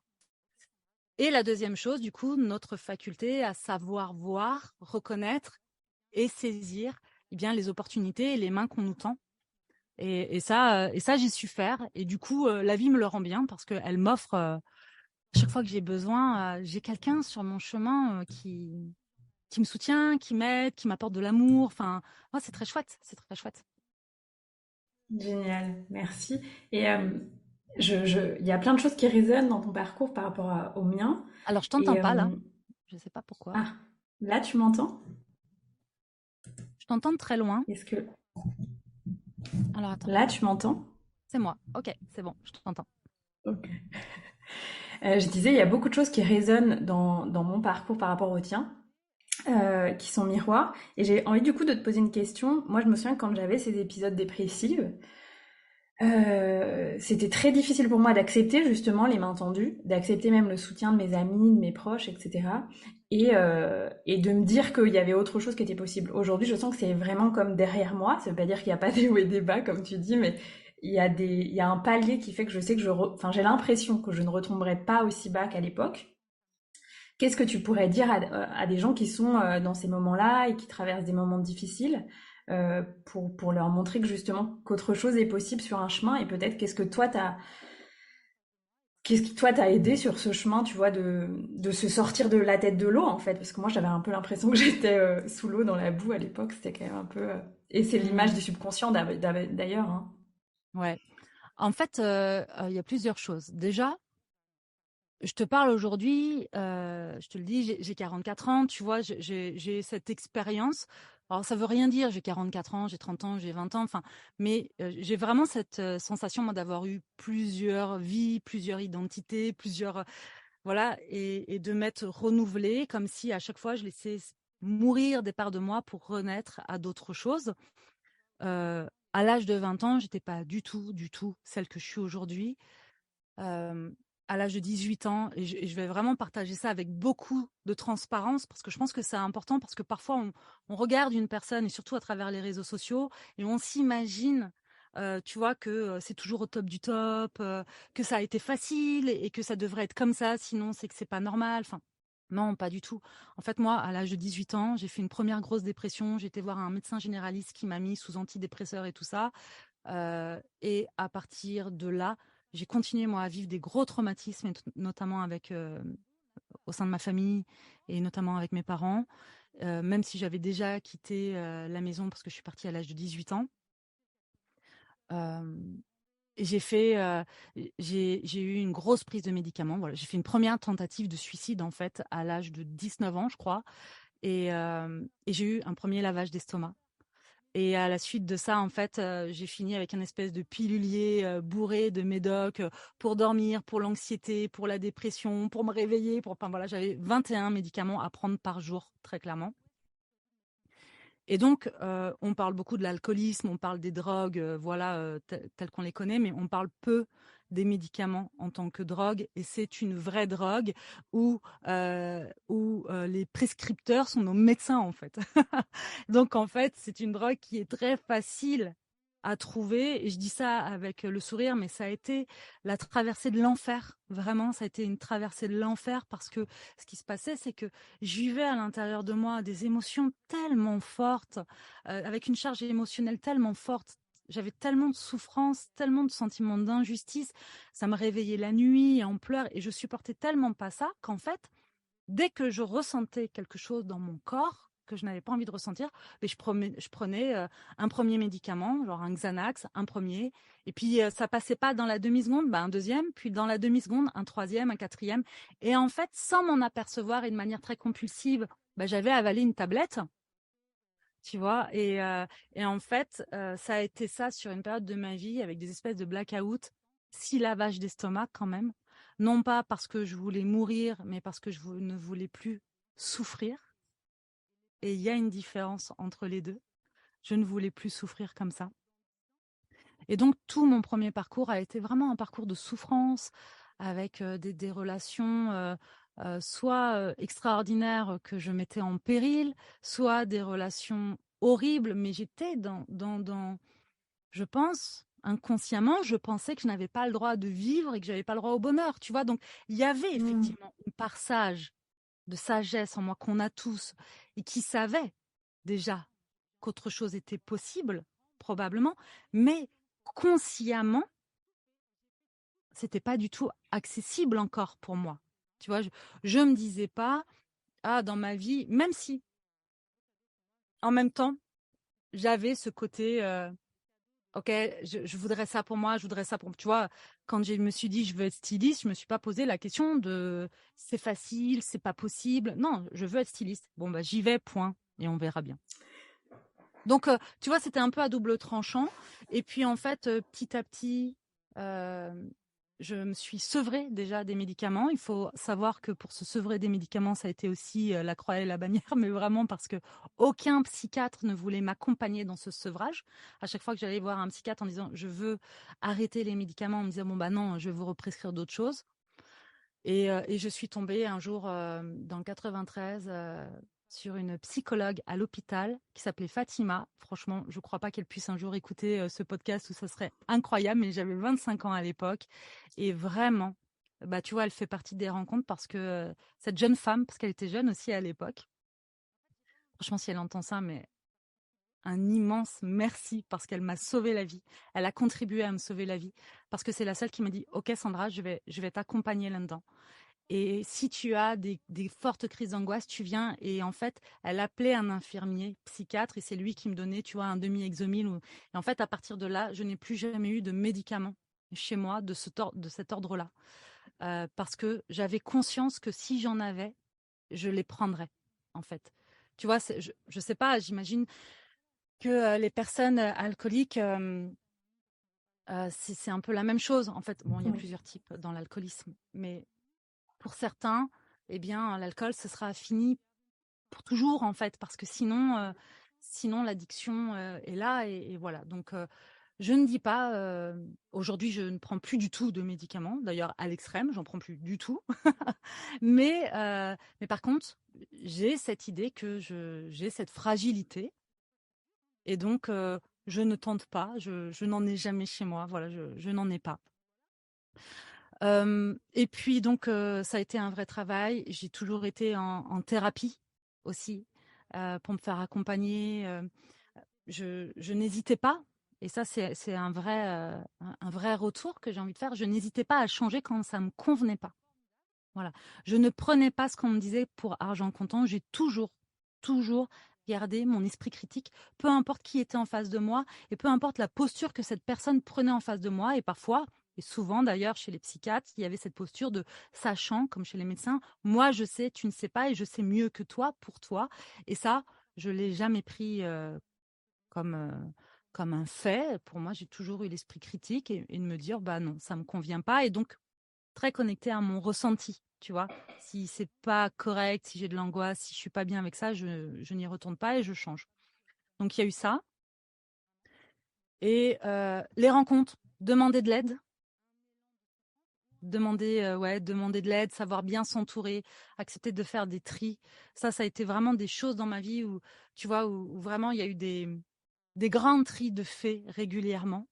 Et la deuxième chose, du coup, notre faculté à savoir voir, reconnaître et saisir eh bien, les opportunités et les mains qu'on nous tend. Et ça, j'ai su faire. Et du coup, la vie me le rend bien parce qu'elle m'offre, chaque fois que j'ai besoin, j'ai quelqu'un sur mon chemin qui me soutient, qui m'aide, qui m'apporte de l'amour. Enfin, moi, c'est très chouette. C'est très chouette. Génial, merci. Et il y a plein de choses qui résonnent dans ton parcours par rapport au mien. Alors, je t'entends Et pas là. Je sais pas pourquoi. ah, là, tu m'entends? Je t'entends de très loin. Est-ce que Alors, attends. là, tu m'entends? C'est moi. Ok, c'est bon. Je t'entends. Ok. Je disais, il y a beaucoup de choses qui résonnent dans mon parcours par rapport au tien, qui sont miroirs. Et j'ai envie du coup de te poser une question. Moi, je me souviens quand j'avais ces épisodes dépressifs, c'était très difficile pour moi d'accepter justement les mains tendues, d'accepter même le soutien de mes amis, de mes proches, etc. Et de me dire qu'il y avait autre chose qui était possible. Aujourd'hui, je sens que c'est vraiment comme derrière moi. Ça veut pas dire qu'il n'y a pas des hauts et des bas, comme tu dis, mais il y a un palier qui fait que je sais que enfin, j'ai l'impression que je ne retomberai pas aussi bas qu'à l'époque. Qu'est-ce que tu pourrais dire à des gens qui sont dans ces moments-là et qui traversent des moments difficiles pour leur montrer que justement qu'autre chose est possible sur un chemin et peut-être qu'est-ce qui toi t'a aidé sur ce chemin, tu vois, de se sortir de la tête de l'eau en fait, parce que moi j'avais un peu l'impression que j'étais sous l'eau dans la boue à l'époque, c'était quand même un peu et c'est l'image du Mmh. subconscient d'ailleurs, hein. Ouais. En fait, il y a plusieurs choses. Déjà, je te parle aujourd'hui, je te le dis, j'ai 44 ans, tu vois? J'ai cette expérience. Alors ça veut rien dire, j'ai 44 ans, j'ai 30 ans, j'ai 20 ans, enfin, mais j'ai vraiment cette, sensation, moi, d'avoir eu plusieurs vies, plusieurs identités, plusieurs, voilà, et de m'être renouvelée comme si à chaque fois je laissais mourir des parts de moi pour renaître à d'autres choses. À l'âge de 20 ans, j'étais pas du tout celle que je suis aujourd'hui. Hem, à l'âge de 18 ans, et je vais vraiment partager ça avec beaucoup de transparence parce que je pense que c'est important, parce que parfois on regarde une personne, et surtout à travers les réseaux sociaux, et on s'imagine, tu vois, que, c'est toujours au top du top, que ça a été facile et que ça devrait être comme ça, sinon c'est que c'est pas normal. Enfin, non, pas du tout. En fait, moi, à l'âge de 18 ans, j'ai fait une première grosse dépression. J'ai été voir un médecin généraliste qui m'a mis sous antidépresseurs et tout ça. Et à partir de là, j'ai continué, moi, à vivre des gros traumatismes, et notamment avec, au sein de ma famille, et notamment avec mes parents, même si j'avais déjà quitté la maison parce que je suis partie à l'âge de 18 ans. Euh, et j'ai eu une grosse prise de médicaments. Voilà, j'ai fait une première tentative de suicide en fait à l'âge de 19 ans, je crois, et j'ai eu un premier lavage d'estomac. Et à la suite de ça, en fait, j'ai fini avec un espèce de pilulier bourré de médoc pour dormir, pour l'anxiété, pour la dépression, pour me réveiller. Enfin voilà, j'avais 21 médicaments à prendre par jour, très clairement. Et donc, on parle beaucoup de l'alcoolisme, on parle des drogues, voilà, telles qu'on les connaît, mais on parle peu des médicaments en tant que drogue. Et c'est une vraie drogue où les prescripteurs sont nos médecins, en fait. Donc, en fait, c'est une drogue qui est très facile à trouver. Et je dis ça avec le sourire, mais ça a été la traversée de l'enfer. Vraiment, ça a été une traversée de l'enfer, parce que ce qui se passait, c'est que je vivais à l'intérieur de moi des émotions tellement fortes, avec une charge émotionnelle tellement forte. J'avais tellement de souffrance, tellement de sentiments d'injustice. Ça me réveillait la nuit en pleurs, et je supportais tellement pas ça qu'en fait, dès que je ressentais quelque chose dans mon corps que je n'avais pas envie de ressentir, mais je prenais un premier médicament, genre un Xanax, un premier, et puis ça passait pas dans la demi-seconde, bah, un deuxième, puis dans la demi-seconde, un troisième, un quatrième. Et en fait, sans m'en apercevoir et de manière très compulsive, bah, j'avais avalé une tablette, tu vois. Et en fait, ça a été ça sur une période de ma vie, avec des espèces de blackout, 6 lavages d'estomac quand même. Non pas parce que je voulais mourir, mais parce que ne voulais plus souffrir. Et il y a une différence entre les deux. Je ne voulais plus souffrir comme ça. Et donc, tout mon premier parcours a été vraiment un parcours de souffrance, avec des relations soit extraordinaires que je mettais en péril, soit des relations horribles, mais j'étais je pense, inconsciemment, je pensais que je n'avais pas le droit de vivre et que j'avais pas le droit au bonheur, tu vois. Donc, il y avait Mm. effectivement une part sage, de sagesse en moi qu'on a tous, et qui savait déjà qu'autre chose était possible, probablement, mais consciemment, c'était pas du tout accessible encore pour moi. Tu vois, je me disais pas, ah, dans ma vie, même si, en même temps, j'avais ce côté, ok, je voudrais ça pour moi, je voudrais ça pour, tu vois, quand je me suis dit, je veux être styliste, je me suis pas posé la question de, c'est facile, c'est pas possible. Non, je veux être styliste. Bon, bah, j'y vais, point, et on verra bien. Donc, tu vois, c'était un peu à double tranchant. Et puis, en fait, petit à petit, je me suis sevrée déjà des médicaments. Il faut savoir que pour se sevrer des médicaments, ça a été aussi la croix et la bannière, mais vraiment parce que aucun psychiatre ne voulait m'accompagner dans ce sevrage. À chaque fois que j'allais voir un psychiatre en disant je veux arrêter les médicaments, on me disait bon bah non, je vais vous represcrire d'autres choses. Et je suis tombée un jour dans le 93 sur une psychologue à l'hôpital qui s'appelait Fatima. Franchement, je ne crois pas qu'elle puisse un jour écouter ce podcast où ça serait incroyable, mais j'avais 25 ans à l'époque. Et vraiment, bah, tu vois, elle fait partie des rencontres parce que cette jeune femme, parce qu'elle était jeune aussi à l'époque, franchement, si elle entend ça, mais un immense merci parce qu'elle m'a sauvé la vie. Elle a contribué à me sauver la vie parce que c'est la seule qui m'a dit, OK Sandra, je vais t'accompagner là-dedans. Et si tu as des fortes crises d'angoisse, tu viens. Et en fait, elle appelait un infirmier psychiatre et c'est lui qui me donnait, tu vois, un demi-Exomil. Et en fait, à partir de là, je n'ai plus jamais eu de médicaments chez moi de cet ordre-là. Parce que j'avais conscience que si j'en avais, je les prendrais, en fait. Tu vois, je ne sais pas, j'imagine que les personnes alcooliques, c'est un peu la même chose. En fait, bon, il y a Oui. plusieurs types dans l'alcoolisme, mais pour certains, eh bien, l'alcool, ce sera fini pour toujours, en fait, parce que sinon l'addiction est là. Et voilà. Donc, je ne dis pas, aujourd'hui, je ne prends plus du tout de médicaments. D'ailleurs, à l'extrême, j'en prends plus du tout. Mais par contre, j'ai cette idée que j'ai cette fragilité. Et donc, je ne tente pas. Je n'en ai jamais chez moi. Voilà, je n'en ai pas. Et puis donc ça a été un vrai travail. J'ai toujours été en thérapie aussi pour me faire accompagner. Je n'hésitais pas, et ça c'est un vrai retour que j'ai envie de faire. Je n'hésitais pas à changer quand ça me convenait pas. Voilà. Je ne prenais pas ce qu'on me disait pour argent comptant. J'ai toujours gardé mon esprit critique, peu importe qui était en face de moi et peu importe la posture que cette personne prenait en face de moi. Et parfois, et souvent d'ailleurs chez les psychiatres, il y avait cette posture de sachant, comme chez les médecins, moi je sais, tu ne sais pas et je sais mieux que toi pour toi. Et ça, je l'ai jamais pris comme, comme un fait. Pour moi, j'ai toujours eu l'esprit critique et de me dire, bah non, ça me convient pas. Et donc, très connectée à mon ressenti, tu vois. Si c'est pas correct, si j'ai de l'angoisse, si je suis pas bien avec ça, je n'y retourne pas et je change. Donc il y a eu ça. Et les rencontres, demander de l'aide, demander de l'aide, savoir bien s'entourer, accepter de faire des tris. Ça a été vraiment des choses dans ma vie où, tu vois, où vraiment il y a eu des grands tris de faits régulièrement.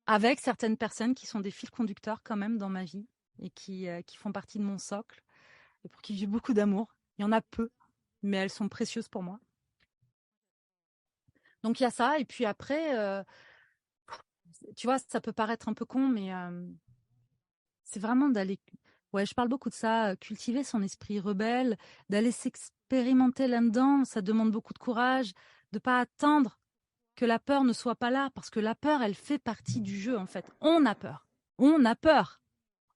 Avec certaines personnes qui sont des fils conducteurs quand même dans ma vie et qui font partie de mon socle et pour qui j'ai beaucoup d'amour. Il y en a peu, mais elles sont précieuses pour moi. Donc il y a ça, et puis après, tu vois, ça peut paraître un peu con, mais c'est vraiment d'aller, ouais, je parle beaucoup de ça, cultiver son esprit rebelle, d'aller s'expérimenter là-dedans. Ça demande beaucoup de courage, de pas attendre que la peur ne soit pas là, parce que la peur, elle fait partie du jeu en fait. On a peur, on a peur.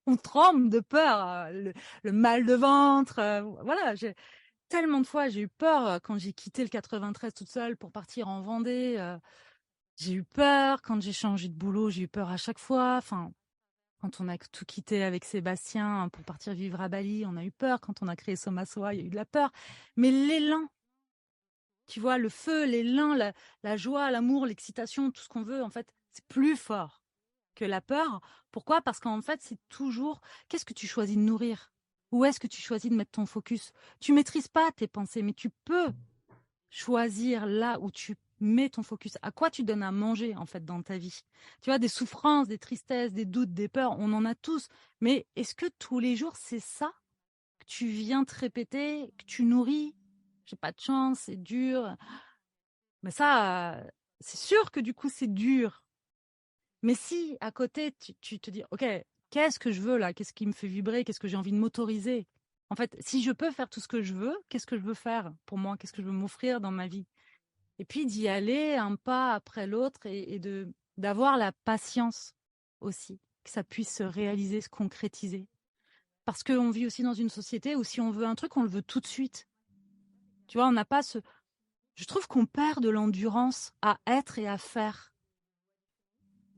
On tremble de peur, le mal de ventre, voilà. Tellement de fois, j'ai eu peur quand j'ai quitté le 93 toute seule pour partir en Vendée. J'ai eu peur quand j'ai changé de boulot, j'ai eu peur à chaque fois. Enfin, quand on a tout quitté avec Sébastien pour partir vivre à Bali, on a eu peur. Quand on a créé Somasoa, il y a eu de la peur. Mais l'élan, tu vois, le feu, l'élan, la joie, l'amour, l'excitation, tout ce qu'on veut, en fait, c'est plus fort que la peur. Pourquoi? Parce qu'en fait, c'est toujours qu'est-ce que tu choisis de nourrir? Où est-ce que tu choisis de mettre ton focus? Tu maîtrises pas tes pensées, mais tu peux choisir là où tu mets ton focus. À quoi tu donnes à manger, en fait, dans ta vie? Tu vois, des souffrances, des tristesses, des doutes, des peurs, on en a tous. Mais est-ce que tous les jours, c'est ça que tu viens te répéter, que tu nourris? J'ai pas de chance, c'est dur. Mais ça, c'est sûr que du coup, c'est dur. Mais si à côté, tu te dis, OK, qu'est-ce que je veux là? Qu'est-ce qui me fait vibrer? Qu'est-ce que j'ai envie de m'autoriser? En fait, si je peux faire tout ce que je veux, qu'est-ce que je veux faire pour moi? Qu'est-ce que je veux m'offrir dans ma vie? Et puis d'y aller un pas après l'autre et d'avoir la patience aussi, que ça puisse se réaliser, se concrétiser. Parce qu'on vit aussi dans une société où si on veut un truc, on le veut tout de suite. Tu vois, on n'a pas ce... Je trouve qu'on perd de l'endurance à être et à faire.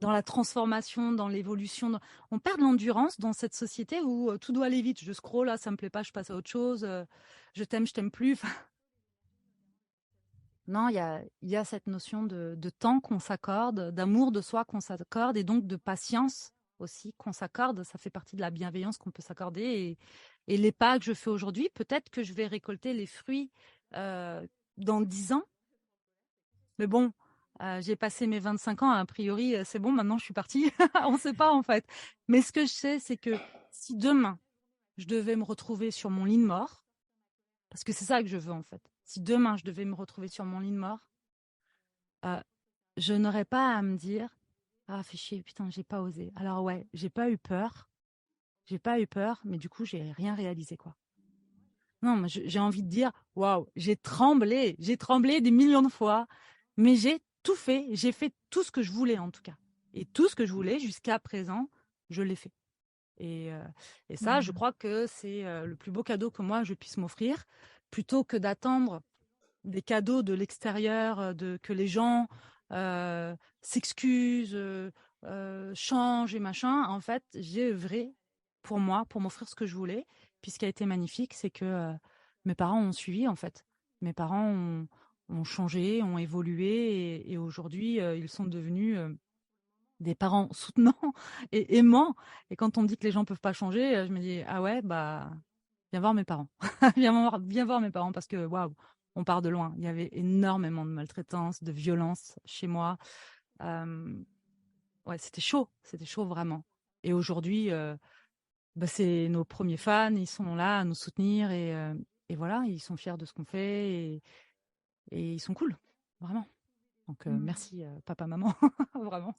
dans la transformation, dans l'évolution. On perd de l'endurance dans cette société où tout doit aller vite. Je scrolle, là, ça me plaît pas, je passe à autre chose. Je t'aime plus. Enfin, non, il y a cette notion de temps qu'on s'accorde, d'amour de soi qu'on s'accorde et donc de patience aussi qu'on s'accorde. Ça fait partie de la bienveillance qu'on peut s'accorder. Et les pas que je fais aujourd'hui, peut-être que je vais récolter les fruits euh, dans 10 ans. Mais bon, j'ai passé mes 25 ans, a priori, c'est bon, maintenant je suis partie. On ne sait pas en fait. Mais ce que je sais, c'est que si demain, je devais me retrouver sur mon lit de mort, parce que c'est ça que je veux en fait, si demain je devais me retrouver sur mon lit de mort, euh, je n'aurais pas à me dire, ah, fais chier, putain, j'ai pas osé. Alors ouais, j'ai pas eu peur, mais du coup, j'ai rien réalisé, quoi. Non, moi, j'ai envie de dire, waouh, j'ai tremblé des millions de fois, mais j'ai tout fait, j'ai fait tout ce que je voulais en tout cas. Et tout ce que je voulais jusqu'à présent, je l'ai fait. Et, euh, et ça, je Mmh. crois que c'est le plus beau cadeau que moi je puisse m'offrir, plutôt que d'attendre des cadeaux de l'extérieur, que les gens s'excusent, changent et machin. En fait, j'ai œuvré pour moi, pour m'offrir ce que je voulais. Puis ce qui a été magnifique, c'est que mes parents ont suivi, en fait. Mes parents ont changé, ont évolué, et aujourd'hui, ils sont devenus des parents soutenants et aimants. Et quand on me dit que les gens peuvent pas changer, je me dis, ah ouais, bah, viens voir mes parents. Viens voir mes parents parce que, waouh, on part de loin. Il y avait énormément de maltraitance, de violence chez moi. Euh, ouais, c'était chaud vraiment. Et aujourd'hui, bah, c'est nos premiers fans, ils sont là à nous soutenir et voilà, ils sont fiers de ce qu'on fait et ils sont cool, vraiment. Donc Mmh. merci papa, maman, vraiment,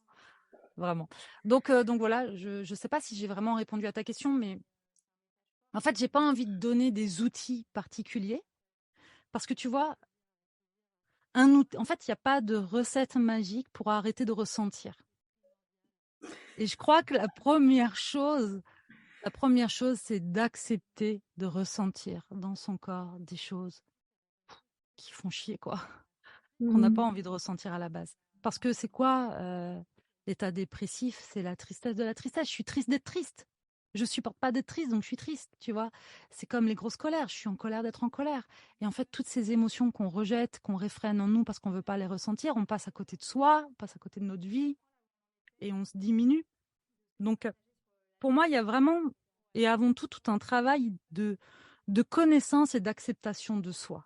vraiment. Donc voilà, je sais pas si j'ai vraiment répondu à ta question, mais en fait, j'ai pas envie de donner des outils particuliers parce que tu vois, en fait, il n'y a pas de recette magique pour arrêter de ressentir. Et je crois que la première chose, c'est d'accepter de ressentir dans son corps des choses qui font chier, quoi, qu'on n'a pas Mmh. envie de ressentir à la base. Parce que c'est quoi l'état dépressif? C'est la tristesse de la tristesse. Je suis triste d'être triste. Je supporte pas d'être triste, donc je suis triste, tu vois. C'est comme les grosses colères. Je suis en colère d'être en colère. Et en fait, toutes ces émotions qu'on rejette, qu'on réfrène en nous parce qu'on veut pas les ressentir, on passe à côté de soi, on passe à côté de notre vie et on se diminue. Donc, pour moi, il y a vraiment et avant tout un travail de connaissance et d'acceptation de soi.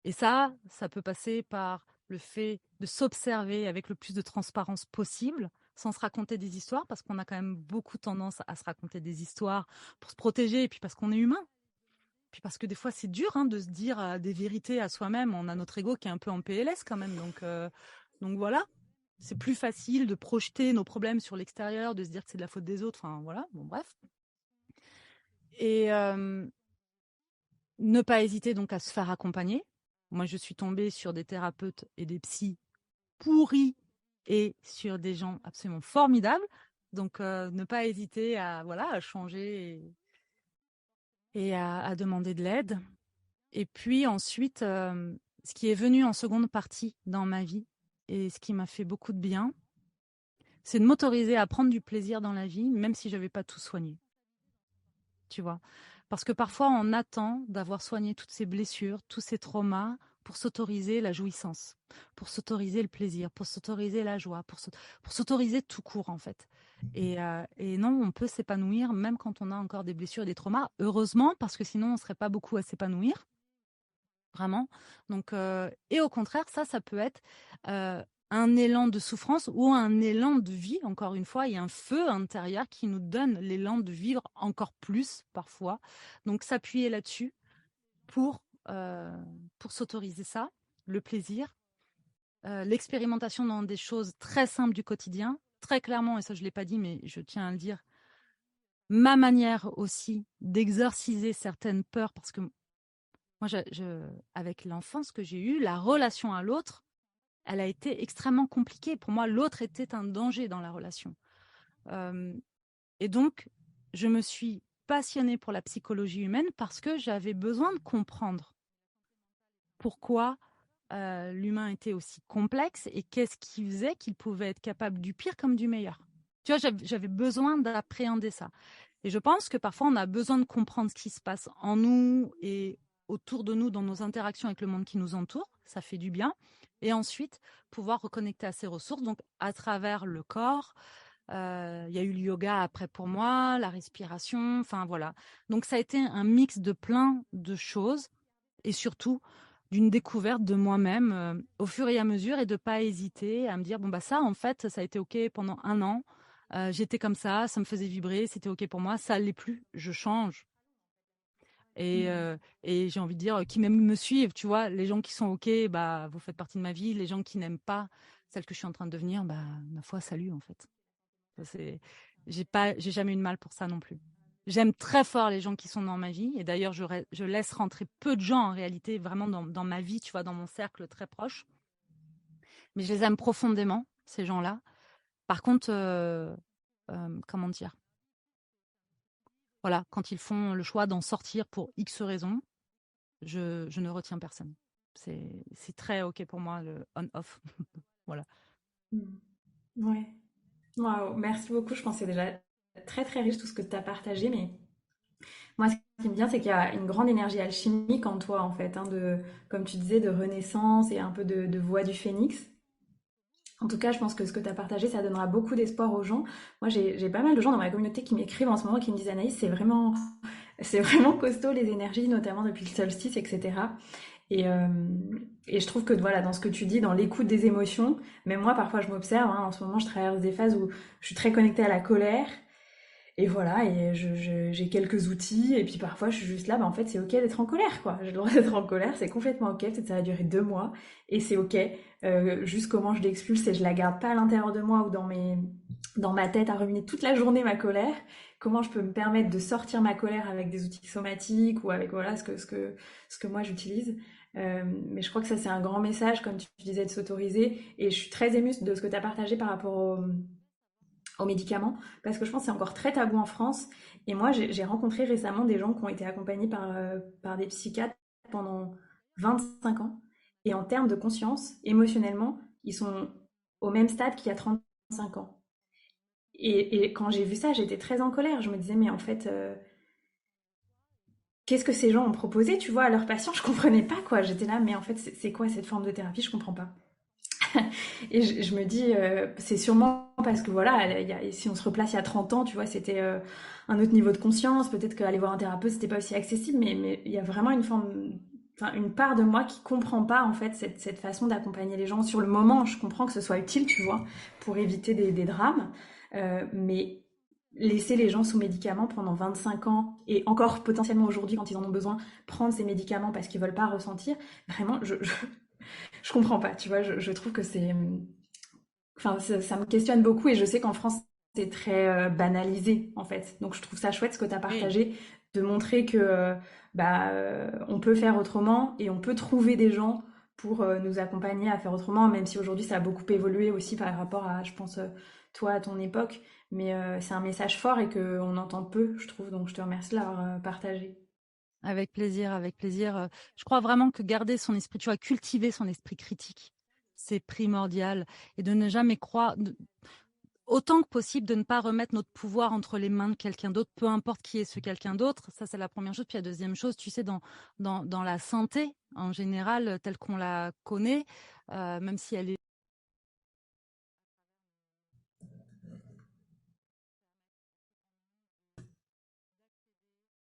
Et ça peut passer par le fait de s'observer avec le plus de transparence possible, sans se raconter des histoires, parce qu'on a quand même beaucoup tendance à se raconter des histoires pour se protéger, et puis parce qu'on est humain. Puis parce que des fois, c'est dur de se dire des vérités à soi-même. On a notre ego qui est un peu en PLS quand même. Donc voilà, c'est plus facile de projeter nos problèmes sur l'extérieur, de se dire que c'est de la faute des autres. Enfin voilà, bon bref. Et ne pas hésiter donc à se faire accompagner. Moi, je suis tombée sur des thérapeutes et des psys pourris et sur des gens absolument formidables. Donc, ne pas hésiter à, voilà, à changer et à demander de l'aide. Et puis ensuite, ce qui est venu en seconde partie dans ma vie et ce qui m'a fait beaucoup de bien, c'est de m'autoriser à prendre du plaisir dans la vie, même si je n'avais pas tout soigné. Tu vois. Parce que parfois, on attend d'avoir soigné toutes ces blessures, tous ces traumas pour s'autoriser la jouissance, pour s'autoriser le plaisir, pour s'autoriser la joie, pour s'autoriser tout court, en fait. Et non, on peut s'épanouir même quand on a encore des blessures et des traumas. Heureusement, parce que sinon, on ne serait pas beaucoup à s'épanouir. Vraiment. Donc, et au contraire, ça peut être un élan de souffrance ou un élan de vie. Encore une fois, il y a un feu intérieur qui nous donne l'élan de vivre encore plus parfois. Donc, s'appuyer là-dessus pour, euh, pour s'autoriser ça, le plaisir, l'expérimentation dans des choses très simples du quotidien. Très clairement, et ça je ne l'ai pas dit, mais je tiens à le dire, ma manière aussi d'exorciser certaines peurs, parce que moi, avec l'enfance que j'ai eue, la relation à l'autre, elle a été extrêmement compliquée. Pour moi, l'autre était un danger dans la relation. Euh, et donc, je me suis passionnée pour la psychologie humaine parce que j'avais besoin de comprendre pourquoi l'humain était aussi complexe et qu'est-ce qui faisait qu'il pouvait être capable du pire comme du meilleur. Tu vois, j'avais besoin d'appréhender ça. Et je pense que parfois, on a besoin de comprendre ce qui se passe en nous et autour de nous dans nos interactions avec le monde qui nous entoure. Ça fait du bien. Et ensuite, pouvoir reconnecter à ses ressources, donc à travers le corps. Il y a eu le yoga après pour moi, la respiration, enfin voilà. Donc ça a été un mix de plein de choses et surtout d'une découverte de moi-même au fur et à mesure et de pas hésiter à me dire bon bah ça en fait ça a été ok pendant un an. J'étais comme ça me faisait vibrer, c'était ok pour moi, ça l'est plus, je change. Et j'ai envie de dire qui même me suivent, tu vois, les gens qui sont ok, bah vous faites partie de ma vie, les gens qui n'aiment pas celle que je suis en train de devenir, bah ma foi salut en fait. Ça, j'ai jamais eu de mal pour ça non plus. J'aime très fort les gens qui sont dans ma vie et d'ailleurs je laisse rentrer peu de gens en réalité vraiment dans ma vie, tu vois, dans mon cercle très proche. Mais je les aime profondément ces gens-là. Par contre, comment dire, voilà, quand ils font le choix d'en sortir pour X raisons, je ne retiens personne. C'est très ok pour moi le on-off. Voilà. Ouais. Waouh, merci beaucoup. Je pense que c'est déjà très très riche tout ce que tu as partagé, mais moi, ce qui me vient, c'est qu'il y a une grande énergie alchimique en toi, en fait, hein, comme tu disais, de renaissance et un peu de voix du phénix. En tout cas, je pense que ce que tu as partagé, ça donnera beaucoup d'espoir aux gens. Moi, j'ai pas mal de gens dans ma communauté qui m'écrivent en ce moment, qui me disent Anaïs, c'est vraiment costaud les énergies, notamment depuis le solstice, etc. Et, euh, et je trouve que voilà, dans ce que tu dis, dans l'écoute des émotions, même moi, parfois, je m'observe. Hein, en ce moment, je traverse des phases où je suis très connectée à la colère. Et voilà, et j'ai quelques outils, et puis parfois je suis juste là, bah en fait c'est ok d'être en colère, quoi. J'ai le droit d'être en colère, c'est complètement ok, peut-être ça va durer 2 mois, et c'est ok. Juste comment je l'expulse, et je la garde pas à l'intérieur de moi ou dans ma tête à ruminer toute la journée ma colère. Comment je peux me permettre de sortir ma colère avec des outils somatiques ou avec voilà ce que moi j'utilise. Mais je crois que ça c'est un grand message, comme tu disais, de s'autoriser, et je suis très émue de ce que tu as partagé par rapport aux médicaments, parce que je pense que c'est encore très tabou en France. Et moi, j'ai rencontré récemment des gens qui ont été accompagnés par des psychiatres pendant 25 ans. Et en termes de conscience, émotionnellement, ils sont au même stade qu'il y a 35 ans. Et quand j'ai vu ça, j'étais très en colère. Je me disais, mais en fait, qu'est-ce que ces gens ont proposé, tu vois, à leurs patients? Je comprenais pas, quoi. J'étais là, mais en fait, c'est quoi cette forme de thérapie? Je comprends pas. Et je me dis, c'est sûrement parce que voilà, si on se replace il y a 30 ans, tu vois, c'était un autre niveau de conscience. Peut-être qu'aller voir un thérapeute, c'était pas aussi accessible, mais il y a vraiment une forme, enfin, une part de moi qui comprend pas, en fait, cette façon d'accompagner les gens. Sur le moment, je comprends que ce soit utile, tu vois, pour éviter des drames. Mais laisser les gens sous médicaments pendant 25 ans et encore potentiellement aujourd'hui, quand ils en ont besoin, prendre ces médicaments parce qu'ils veulent pas ressentir, vraiment, je comprends pas, tu vois, je trouve que c'est enfin, ça me questionne beaucoup et je sais qu'en France, c'est très banalisé en fait. Donc je trouve ça chouette ce que tu as Oui. partagé, de montrer que on peut faire autrement et on peut trouver des gens pour nous accompagner à faire autrement, même si aujourd'hui ça a beaucoup évolué aussi par rapport à, je pense, toi à ton époque. Mais c'est un message fort et qu'on entend peu, je trouve. Donc je te remercie de l'avoir partagé. Avec plaisir, avec plaisir. Je crois vraiment que garder son esprit, tu vois, cultiver son esprit critique, c'est primordial. Et de ne jamais croire, autant que possible, de ne pas remettre notre pouvoir entre les mains de quelqu'un d'autre, peu importe qui est ce quelqu'un d'autre. Ça, c'est la première chose. Puis la deuxième chose, tu sais, dans la santé, en général, telle qu'on la connaît, même si elle est...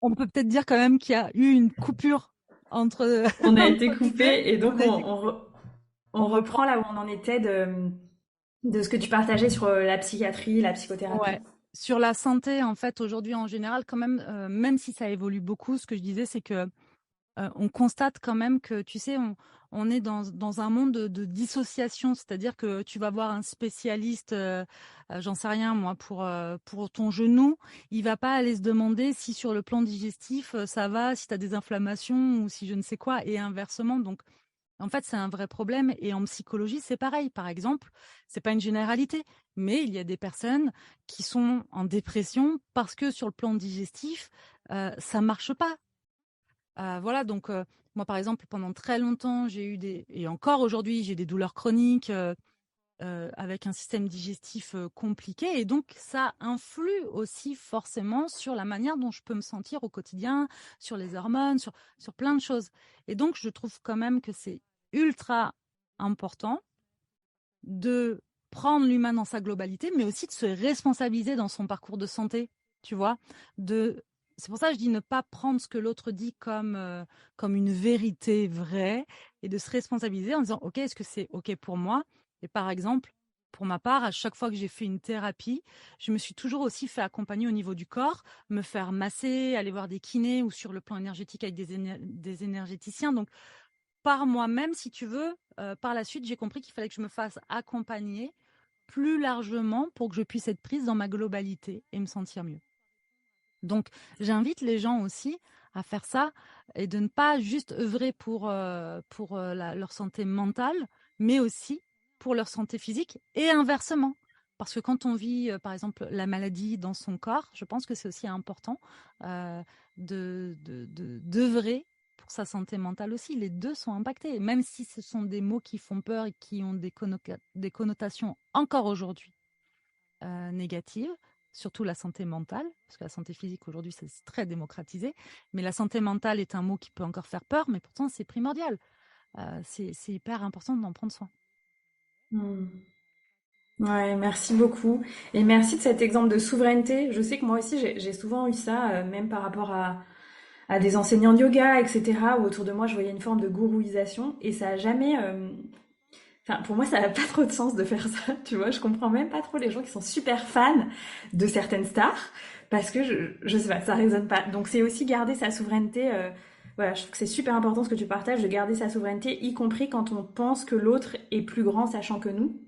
On peut peut-être dire quand même qu'il y a eu une coupure entre, On a été entre nous deux. coupé et donc On a été... on On reprend. reprend là où on en était de ce que tu partageais sur la psychiatrie, la Ouais. psychothérapie. Sur la santé, en fait, aujourd'hui en général, quand même, même si ça évolue beaucoup, ce que je disais, c'est que on constate quand même que, tu sais, on est dans un monde de dissociation, c'est-à-dire que tu vas voir un spécialiste, j'en sais rien moi, pour ton genou, il va pas aller se demander si sur le plan digestif ça va, si tu as des inflammations ou si je ne sais quoi, et inversement. Donc, en fait, c'est un vrai problème. Et en psychologie, c'est pareil. Par exemple, c'est pas une généralité, mais il y a des personnes qui sont en dépression parce que sur le plan digestif, ça marche pas. Voilà, donc moi, par exemple, pendant très longtemps, j'ai eu et encore aujourd'hui, j'ai des douleurs chroniques avec un système digestif compliqué. Et donc, ça influe aussi forcément sur la manière dont je peux me sentir au quotidien, sur les hormones, sur plein de choses. Et donc, je trouve quand même que c'est ultra important de prendre l'humain dans sa globalité, mais aussi de se responsabiliser dans son parcours de santé, tu vois. C'est pour ça que je dis ne pas prendre ce que l'autre dit comme une vérité vraie et de se responsabiliser en disant, OK, est-ce que c'est OK pour moi? Et par exemple, pour ma part, à chaque fois que j'ai fait une thérapie, je me suis toujours aussi fait accompagner au niveau du corps, me faire masser, aller voir des kinés ou sur le plan énergétique avec des énergéticiens. Donc, par moi-même, si tu veux, par la suite, j'ai compris qu'il fallait que je me fasse accompagner plus largement pour que je puisse être prise dans ma globalité et me sentir mieux. Donc, j'invite les gens aussi à faire ça et de ne pas juste œuvrer pour leur santé mentale, mais aussi pour leur santé physique et inversement. Parce que quand on vit, par exemple, la maladie dans son corps, je pense que c'est aussi important euh, d'œuvrer pour sa santé mentale aussi. Les deux sont impactés, même si ce sont des mots qui font peur et qui ont des connotations encore aujourd'hui négatives, surtout la santé mentale, parce que la santé physique aujourd'hui c'est très démocratisé, mais la santé mentale est un mot qui peut encore faire peur, mais pourtant c'est primordial. C'est hyper important d'en prendre soin. Hmm. Ouais, merci beaucoup. Et merci de cet exemple de souveraineté. Je sais que moi aussi, j'ai souvent eu ça, même par rapport à des enseignants de yoga, etc., où autour de moi, je voyais une forme de gourouisation. Et ça a jamais... Enfin, pour moi, ça n'a pas trop de sens de faire ça, tu vois. Je comprends même pas trop les gens qui sont super fans de certaines stars, parce que je sais pas, ça résonne pas. Donc c'est aussi garder sa souveraineté. Voilà, je trouve que c'est super important ce que tu partages, de garder sa souveraineté, y compris quand on pense que l'autre est plus grand, sachant que nous.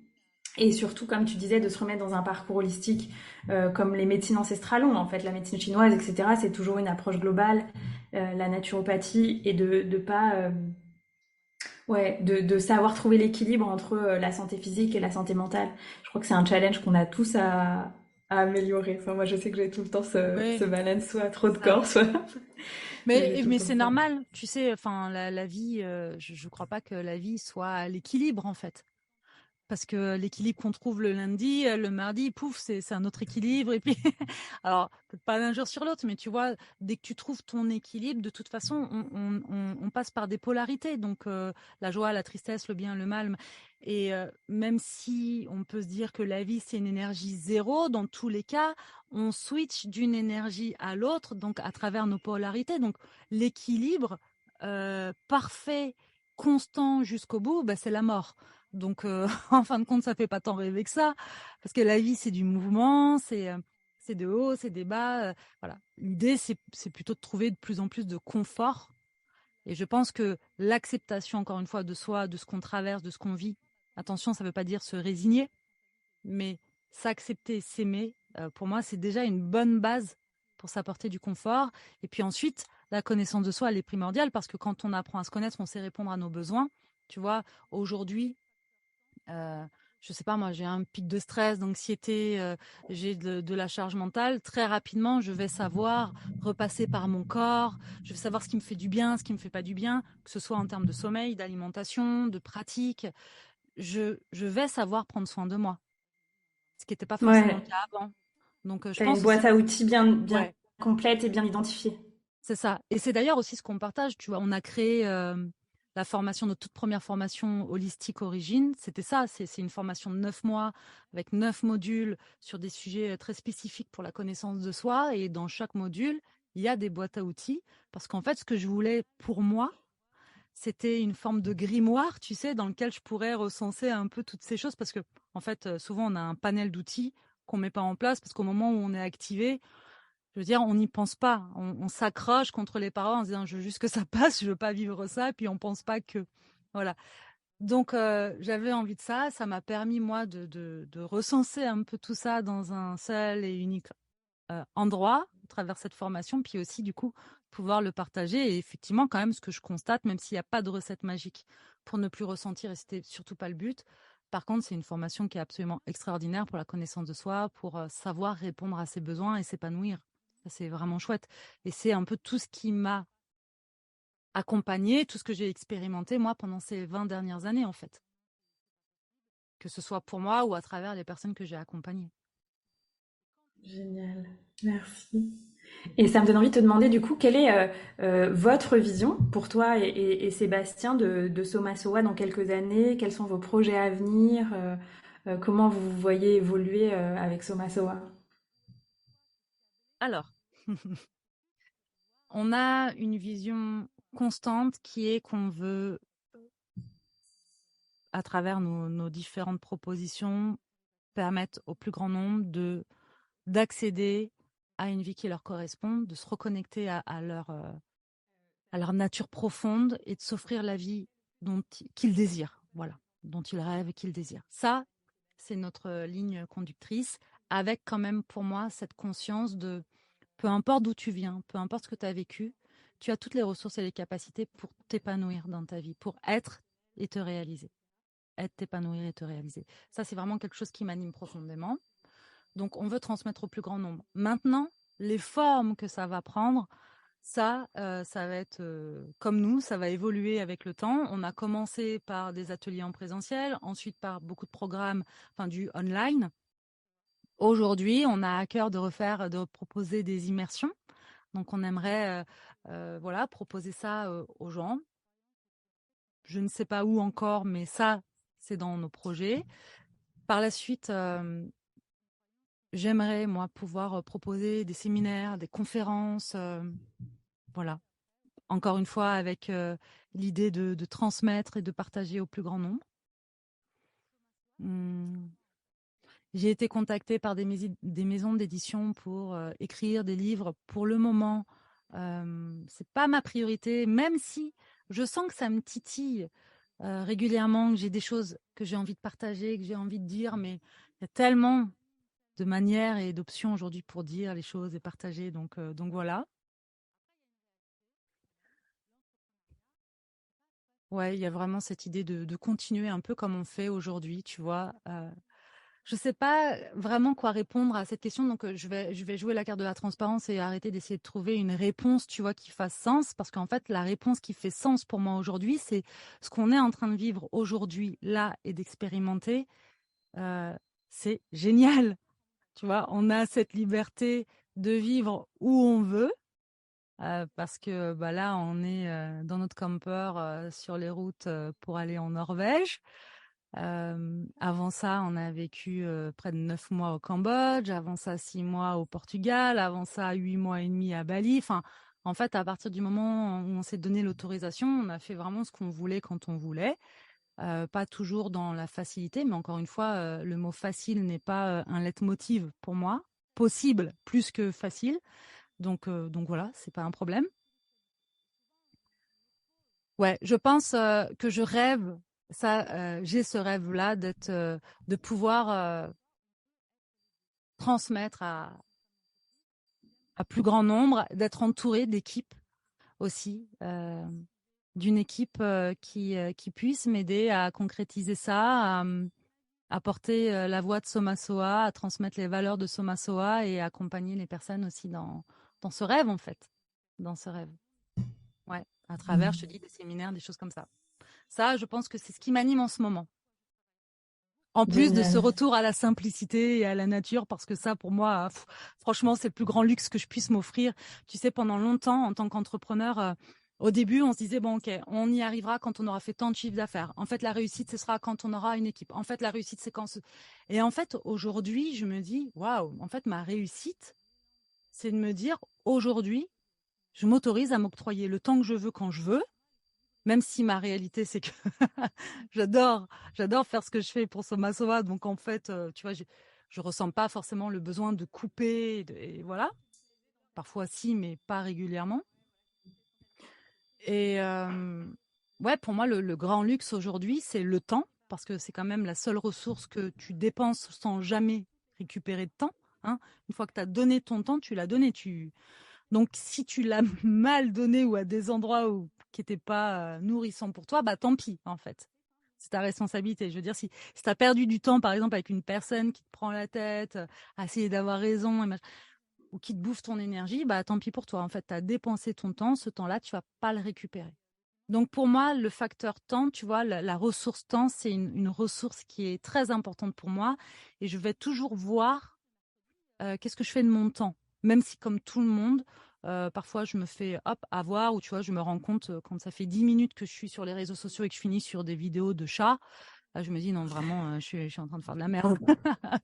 Et surtout, comme tu disais, de se remettre dans un parcours holistique, comme les médecines ancestrales ont, en fait, la médecine chinoise, etc. C'est toujours une approche globale, la naturopathie, et de pas, ouais, de savoir trouver l'équilibre entre la santé physique et la santé mentale. Je crois que c'est un challenge qu'on a tous à améliorer. Enfin, moi, je sais que j'ai tout le temps ce Oui, balance, soit trop c'est de ça. corps, soit... Mais j'ai tout le Mais temps c'est ça. normal, tu sais, enfin, la vie, je crois pas que la vie soit à l'équilibre en fait. Parce que l'équilibre qu'on trouve le lundi, le mardi, pouf, c'est un autre équilibre. Et puis, alors, peut-être pas l'un jour sur l'autre, mais tu vois, dès que tu trouves ton équilibre, de toute façon, on passe par des polarités. Donc, la joie, la tristesse, le bien, le mal. Et même si on peut se dire que la vie, c'est une énergie zéro, dans tous les cas, on switch d'une énergie à l'autre, donc à travers nos polarités. Donc, l'équilibre parfait, constant jusqu'au bout, bah, c'est la mort. Donc, en fin de compte, ça fait pas tant rêver que ça, parce que la vie, c'est du mouvement, c'est de haut, c'est des bas. Voilà. L'idée, c'est plutôt de trouver de plus en plus de confort. Et je pense que l'acceptation, encore une fois, de soi, de ce qu'on traverse, de ce qu'on vit. Attention, ça ne veut pas dire se résigner, mais s'accepter, s'aimer. Pour moi, c'est déjà une bonne base pour s'apporter du confort. Et puis ensuite, la connaissance de soi, elle est primordiale parce que quand on apprend à se connaître, on sait répondre à nos besoins. Tu vois, aujourd'hui, Heu, je sais pas moi, j'ai un pic de stress, d'anxiété, j'ai de la charge mentale. Très rapidement, je vais savoir repasser par mon corps, je vais savoir ce qui me fait du bien, ce qui me fait pas du bien, que ce soit en termes de sommeil, d'alimentation, de pratique. Je vais savoir prendre soin de moi, ce qui était pas forcément le Ouais, cas avant. Donc, je t'as une pense aussi boîte à outils bien ouais. complète et bien identifiée. C'est ça. Et c'est d'ailleurs aussi ce qu'on partage. Tu vois, on a créé la formation, notre toute première formation holistique origine. C'était ça. C'est une formation de 9 mois avec 9 modules sur des sujets très spécifiques pour la connaissance de soi. Et dans chaque module, il y a des boîtes à outils. Parce qu'en fait, ce que je voulais pour moi, c'était une forme de grimoire, tu sais, dans lequel je pourrais recenser un peu toutes ces choses. Parce que, en fait, souvent, on a un panel d'outils qu'on met pas en place parce qu'au moment où on est activé, je veux dire, on n'y pense pas. On s'accroche contre les paroles en se disant je veux juste que ça passe, je veux pas vivre ça, et puis on pense pas que. Voilà. Donc j'avais envie de ça. Ça m'a permis, moi, de recenser un peu tout ça dans un seul et unique endroit, à travers cette formation, puis aussi, du coup, pouvoir le partager. Et effectivement, quand même, ce que je constate, même s'il n'y a pas de recette magique pour ne plus ressentir, et c'était surtout pas le but. Par contre, c'est une formation qui est absolument extraordinaire pour la connaissance de soi, pour savoir répondre à ses besoins et s'épanouir. Ça, c'est vraiment chouette. Et c'est un peu tout ce qui m'a accompagner tout ce que j'ai expérimenté, moi, pendant ces 20 dernières années, en fait. Que ce soit pour moi ou à travers les personnes que j'ai accompagnées. Génial, merci. Et ça me donne envie de te demander du coup, quelle est votre vision pour toi et Sébastien de Soma Soa dans quelques années? Quels sont vos projets à venir? Comment vous vous voyez évoluer avec Soma Soa? Alors, on a une vision constante qui est qu'on veut, à travers nos différentes propositions, permettre au plus grand nombre d'accéder à une vie qui leur correspond, de se reconnecter à leur nature profonde et de s'offrir la vie qu'ils désirent, voilà, dont ils rêvent et qu'ils désirent. Ça, c'est notre ligne conductrice, avec quand même pour moi cette conscience de peu importe d'où tu viens, peu importe ce que tu as vécu, tu as toutes les ressources et les capacités pour t'épanouir dans ta vie, pour être et te réaliser. Être, t'épanouir et te réaliser. Ça, c'est vraiment quelque chose qui m'anime profondément. Donc, on veut transmettre au plus grand nombre. Maintenant, les formes que ça va prendre, ça va être comme nous, ça va évoluer avec le temps. On a commencé par des ateliers en présentiel, ensuite par beaucoup de programmes, enfin du online. Aujourd'hui, on a à cœur de proposer des immersions. Donc, on aimerait voilà, proposer ça aux gens. Je ne sais pas où encore, mais ça, c'est dans nos projets. Par la suite, j'aimerais, moi, pouvoir proposer des séminaires, des conférences, voilà. Encore une fois, avec l'idée de transmettre et de partager au plus grand nombre. Hum, J'ai été contactée par des maisons d'édition pour écrire des livres. Pour le moment, c'est pas ma priorité, même si je sens que ça me titille régulièrement, que j'ai des choses que j'ai envie de partager, que j'ai envie de dire, mais il y a tellement de manières et d'options aujourd'hui pour dire les choses et partager. Donc voilà. Ouais, il y a vraiment cette idée de continuer un peu comme on fait aujourd'hui, tu vois. Je sais pas vraiment quoi répondre à cette question, donc je vais jouer la carte de la transparence et arrêter d'essayer de trouver une réponse, tu vois, qui fasse sens, parce qu'en fait, la réponse qui fait sens pour moi aujourd'hui, c'est ce qu'on est en train de vivre aujourd'hui, là, et d'expérimenter. Euh, c'est génial, tu vois. On a cette liberté de vivre où on veut. Parce que bah là, on est dans notre camper sur les routes pour aller en Norvège. Avant ça, on a vécu près de 9 mois au Cambodge, avant ça 6 mois au Portugal, avant ça 8 mois et demi à Bali. Enfin, en fait, à partir du moment où on s'est donné l'autorisation, on a fait vraiment ce qu'on voulait quand on voulait. Pas toujours dans la facilité, mais encore une fois, le mot facile n'est pas un leitmotiv pour moi. Possible plus que facile. Donc voilà, c'est pas un problème. Ouais, je pense que je rêve, j'ai ce rêve-là de pouvoir transmettre à plus grand nombre, d'être entouré d'équipes aussi, d'une équipe qui puisse m'aider à concrétiser ça, à porter la voix de Somasoa, à transmettre les valeurs de Somasoa et accompagner les personnes aussi dans ce rêve en fait, dans ce rêve. Ouais, à travers, je te dis, des séminaires, des choses comme ça. Ça, je pense que c'est ce qui m'anime en ce moment. En plus de ce Génial. retour à la simplicité et à la nature, parce que ça, pour moi, franchement, c'est le plus grand luxe que je puisse m'offrir. Tu sais, pendant longtemps, en tant qu'entrepreneur, au début, on se disait, bon, ok, on y arrivera quand on aura fait tant de chiffres d'affaires. En fait, la réussite, ce sera quand on aura une équipe. En fait, la réussite, c'est quand... Et en fait, aujourd'hui, je me dis, waouh, en fait, ma réussite, c'est de me dire, aujourd'hui, je m'autorise à m'octroyer le temps que je veux quand je veux, même si ma réalité, c'est que j'adore, j'adore faire ce que je fais pour Soma Soa. Donc, en fait, tu vois, je ressens pas forcément le besoin de couper. Et voilà. Parfois, si, mais pas régulièrement. Et ouais, pour moi, le grand luxe aujourd'hui, c'est le temps, parce que c'est quand même la seule ressource que tu dépenses sans jamais récupérer de temps. Hein. Une fois que tu as donné ton temps, tu l'as donné. Donc, si tu l'as mal donné ou à des endroits qui n'étaient pas nourrissants pour toi, bah tant pis, en fait. C'est ta responsabilité. Je veux dire, si tu as perdu du temps, par exemple, avec une personne qui te prend la tête, à essayer d'avoir raison, ou qui te bouffe ton énergie, bah tant pis pour toi. En fait, tu as dépensé ton temps. Ce temps-là, tu vas pas le récupérer. Donc pour moi, le facteur temps, tu vois, la ressource temps, c'est une ressource qui est très importante pour moi. Et je vais toujours voir qu'est-ce que je fais de mon temps. Même si comme tout le monde, parfois je me fais avoir ou tu vois, je me rends compte quand ça fait 10 minutes que je suis sur les réseaux sociaux et que je finis sur des vidéos de chats, là, je me dis non, vraiment, je suis en train de faire de la merde.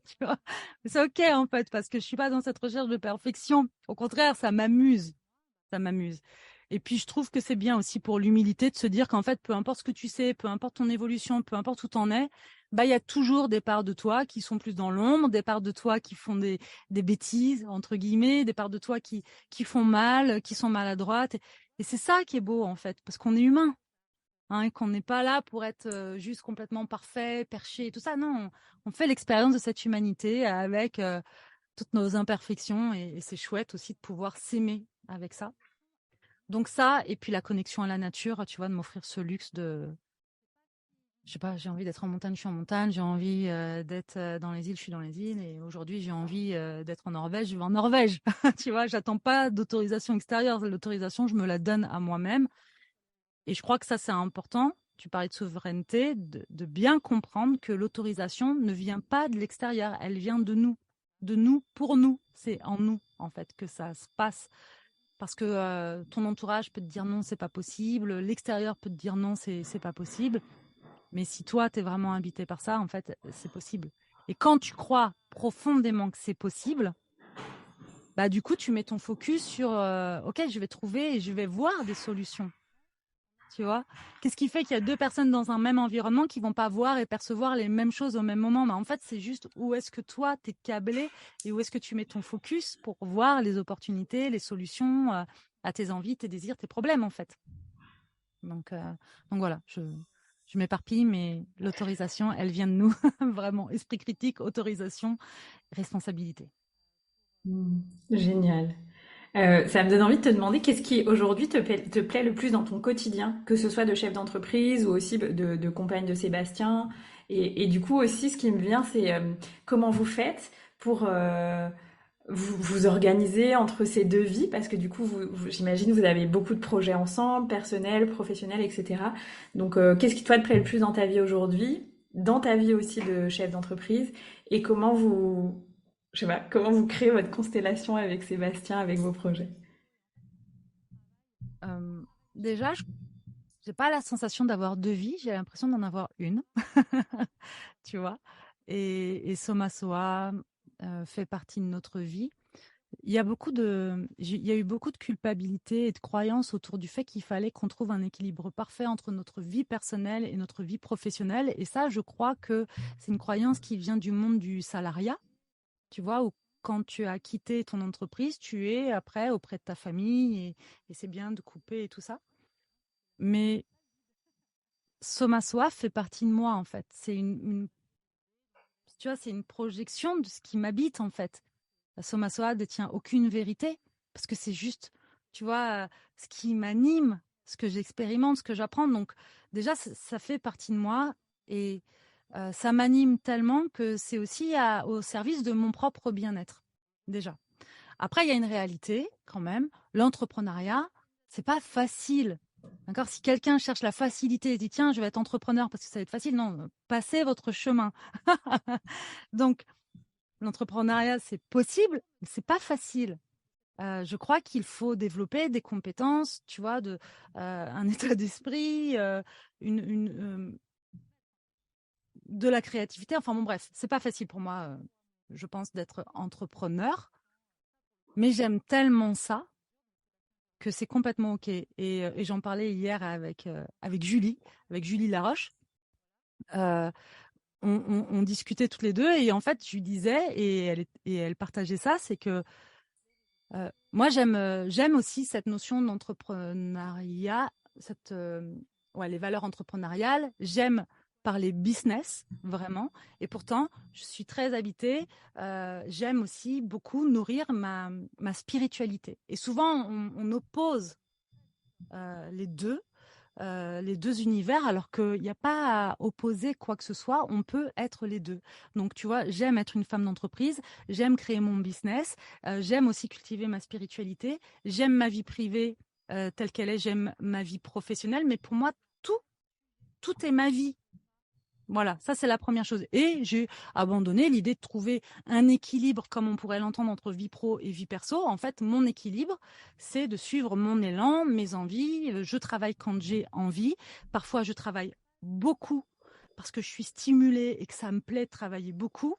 Tu vois. Mais c'est OK en fait, parce que je suis pas dans cette recherche de perfection. Au contraire, ça m'amuse. Ça m'amuse. Et puis, je trouve que c'est bien aussi pour l'humilité de se dire qu'en fait, peu importe ce que tu sais, peu importe ton évolution, peu importe où t'en es, bah, il y a toujours des parts de toi qui sont plus dans l'ombre, des parts de toi qui font des bêtises, entre guillemets, des parts de toi qui font mal, qui sont maladroites. Et c'est ça qui est beau, en fait, parce qu'on est humain, hein, et qu'on n'est pas là pour être juste complètement parfait, perché et tout ça. Non, on fait l'expérience de cette humanité avec toutes nos imperfections et c'est chouette aussi de pouvoir s'aimer avec ça. Donc ça, et puis la connexion à la nature, tu vois, de m'offrir ce luxe de, je sais pas, j'ai envie d'être en montagne, je suis en montagne, j'ai envie d'être dans les îles, je suis dans les îles, et aujourd'hui j'ai envie d'être en Norvège, je vais en Norvège. Tu vois, j'attends pas d'autorisation extérieure, l'autorisation, je me la donne à moi-même. Et je crois que ça, c'est important. Tu parlais de souveraineté, de bien comprendre que l'autorisation ne vient pas de l'extérieur, elle vient de nous, pour nous. C'est en nous, en fait, que ça se passe. Parce que ton entourage peut te dire non, c'est pas possible. L'extérieur peut te dire non, c'est pas possible. Mais si toi, tu es vraiment habité par ça, en fait, c'est possible. Et quand tu crois profondément que c'est possible, bah du coup, tu mets ton focus sur OK, je vais trouver et je vais voir des solutions. Tu vois? Qu'est-ce qui fait qu'il y a deux personnes dans un même environnement qui vont pas voir et percevoir les mêmes choses au même moment? Bah, en fait, c'est juste où est-ce que toi, tu es câblé et où est-ce que tu mets ton focus pour voir les opportunités, les solutions à tes envies, tes désirs, tes problèmes, en fait. Donc, euh, donc voilà, je m'éparpille, mais l'autorisation, elle vient de nous. Vraiment, esprit critique, autorisation, responsabilité. Génial. Ça me donne envie de te demander qu'est-ce qui aujourd'hui te plaît le plus dans ton quotidien, que ce soit de chef d'entreprise ou aussi de compagne de Sébastien. Et du coup aussi, ce qui me vient, c'est comment vous faites pour vous organiser entre ces deux vies, parce que du coup, j'imagine vous avez beaucoup de projets ensemble, personnels, professionnels, etc. Donc, qu'est-ce qui toi te plaît le plus dans ta vie aujourd'hui, dans ta vie aussi de chef d'entreprise, et comment je sais pas, comment vous créez votre constellation avec Sébastien, avec vos projets? Déjà, je n'ai pas la sensation d'avoir deux vies, j'ai l'impression d'en avoir une. Tu vois. Et Soma Soa fait partie de notre vie. Il y a eu beaucoup de culpabilité et de croyances autour du fait qu'il fallait qu'on trouve un équilibre parfait entre notre vie personnelle et notre vie professionnelle. Et ça, je crois que c'est une croyance qui vient du monde du salariat, tu vois, où quand tu as quitté ton entreprise, tu es après auprès de ta famille et c'est bien de couper et tout ça. Mais Soma Soa fait partie de moi, en fait. Tu vois, c'est une projection de ce qui m'habite, en fait. La Soma Soa détient aucune vérité, parce que c'est juste, tu vois, ce qui m'anime, ce que j'expérimente, ce que j'apprends. Donc, déjà, ça fait partie de moi et ça m'anime tellement que c'est aussi au service de mon propre bien-être, déjà. Après, il y a une réalité, quand même. L'entrepreneuriat, c'est pas facile. D'accord? Si quelqu'un cherche la facilité et dit, tiens, je vais être entrepreneur parce que ça va être facile, non, passez votre chemin. Donc, l'entrepreneuriat, c'est possible, mais c'est pas facile. Je crois qu'il faut développer des compétences, tu vois, un état d'esprit, de la créativité. Enfin bon, bref, c'est pas facile pour moi, je pense, d'être entrepreneur, mais j'aime tellement ça que c'est complètement OK. Et j'en parlais hier avec Julie Laroche. Euh, on discutait toutes les deux et en fait, je lui disais, et elle partageait ça, c'est que moi, j'aime aussi cette notion d'entrepreneuriat, ouais, les valeurs entrepreneuriales. J'aime parler business, vraiment. Et pourtant, je suis très habitée. J'aime aussi beaucoup nourrir ma spiritualité. Et souvent, on oppose les deux univers, alors qu'il n'y a pas à opposer quoi que ce soit, on peut être les deux. Donc, tu vois, j'aime être une femme d'entreprise, j'aime créer mon business, j'aime aussi cultiver ma spiritualité, j'aime ma vie privée telle qu'elle est. J'aime ma vie professionnelle, mais pour moi, tout est ma vie. Voilà, ça c'est la première chose. Et j'ai abandonné l'idée de trouver un équilibre, comme on pourrait l'entendre, entre vie pro et vie perso. En fait, mon équilibre, c'est de suivre mon élan, mes envies. Je travaille quand j'ai envie. Parfois, je travaille beaucoup parce que je suis stimulée et que ça me plaît de travailler beaucoup.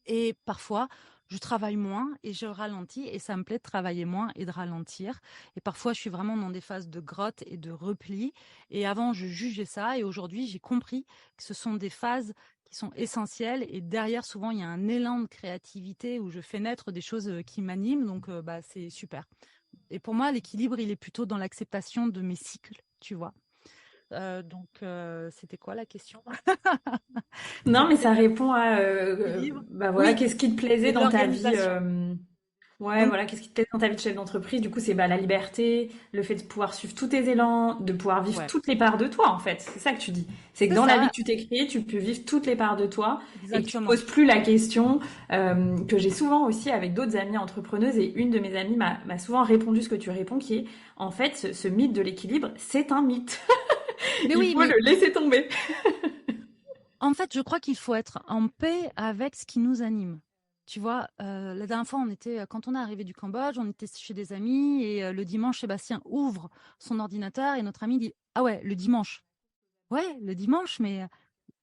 Et parfois, je travaille moins et je ralentis et ça me plaît de travailler moins et de ralentir. Et parfois, je suis vraiment dans des phases de grotte et de repli. Et avant, je jugeais ça et aujourd'hui, j'ai compris que ce sont des phases qui sont essentielles. Et derrière, souvent, il y a un élan de créativité où je fais naître des choses qui m'animent. Donc, c'est super. Et pour moi, l'équilibre, il est plutôt dans l'acceptation de mes cycles, tu vois. C'était quoi la question? Non, mais ça C'était répond à, l'équilibre. bah voilà, Oui, qu'est-ce qui te plaisait et dans ta vie, l'organisation. ouais, Donc, voilà, qu'est-ce qui te plaisait dans ta vie de chef d'entreprise? Du coup, c'est bah, la liberté, le fait de pouvoir suivre tous tes élans, de pouvoir vivre ouais, toutes les parts de toi, en fait. C'est ça que tu dis. C'est que c'est dans la vie ça, que tu t'es créée, tu peux vivre toutes les parts de toi et que tu te exactement. poses plus la question que j'ai souvent aussi avec d'autres amies entrepreneuses. Et une de mes amies m'a souvent répondu ce que tu réponds, qui est, en fait, ce mythe de l'équilibre, c'est un mythe. Mais Il oui, faut mais le laisser tomber. en fait, je crois qu'il faut être en paix avec ce qui nous anime. Tu vois, la dernière fois, quand on est arrivé du Cambodge, on était chez des amis et le dimanche, Sébastien ouvre son ordinateur et notre ami dit: «Ah ouais, le dimanche». Ouais, le dimanche, mais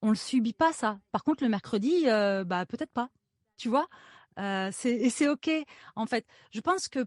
on le subit pas ça. Par contre, le mercredi, peut-être pas. Tu vois? C'est OK. En fait, je pense que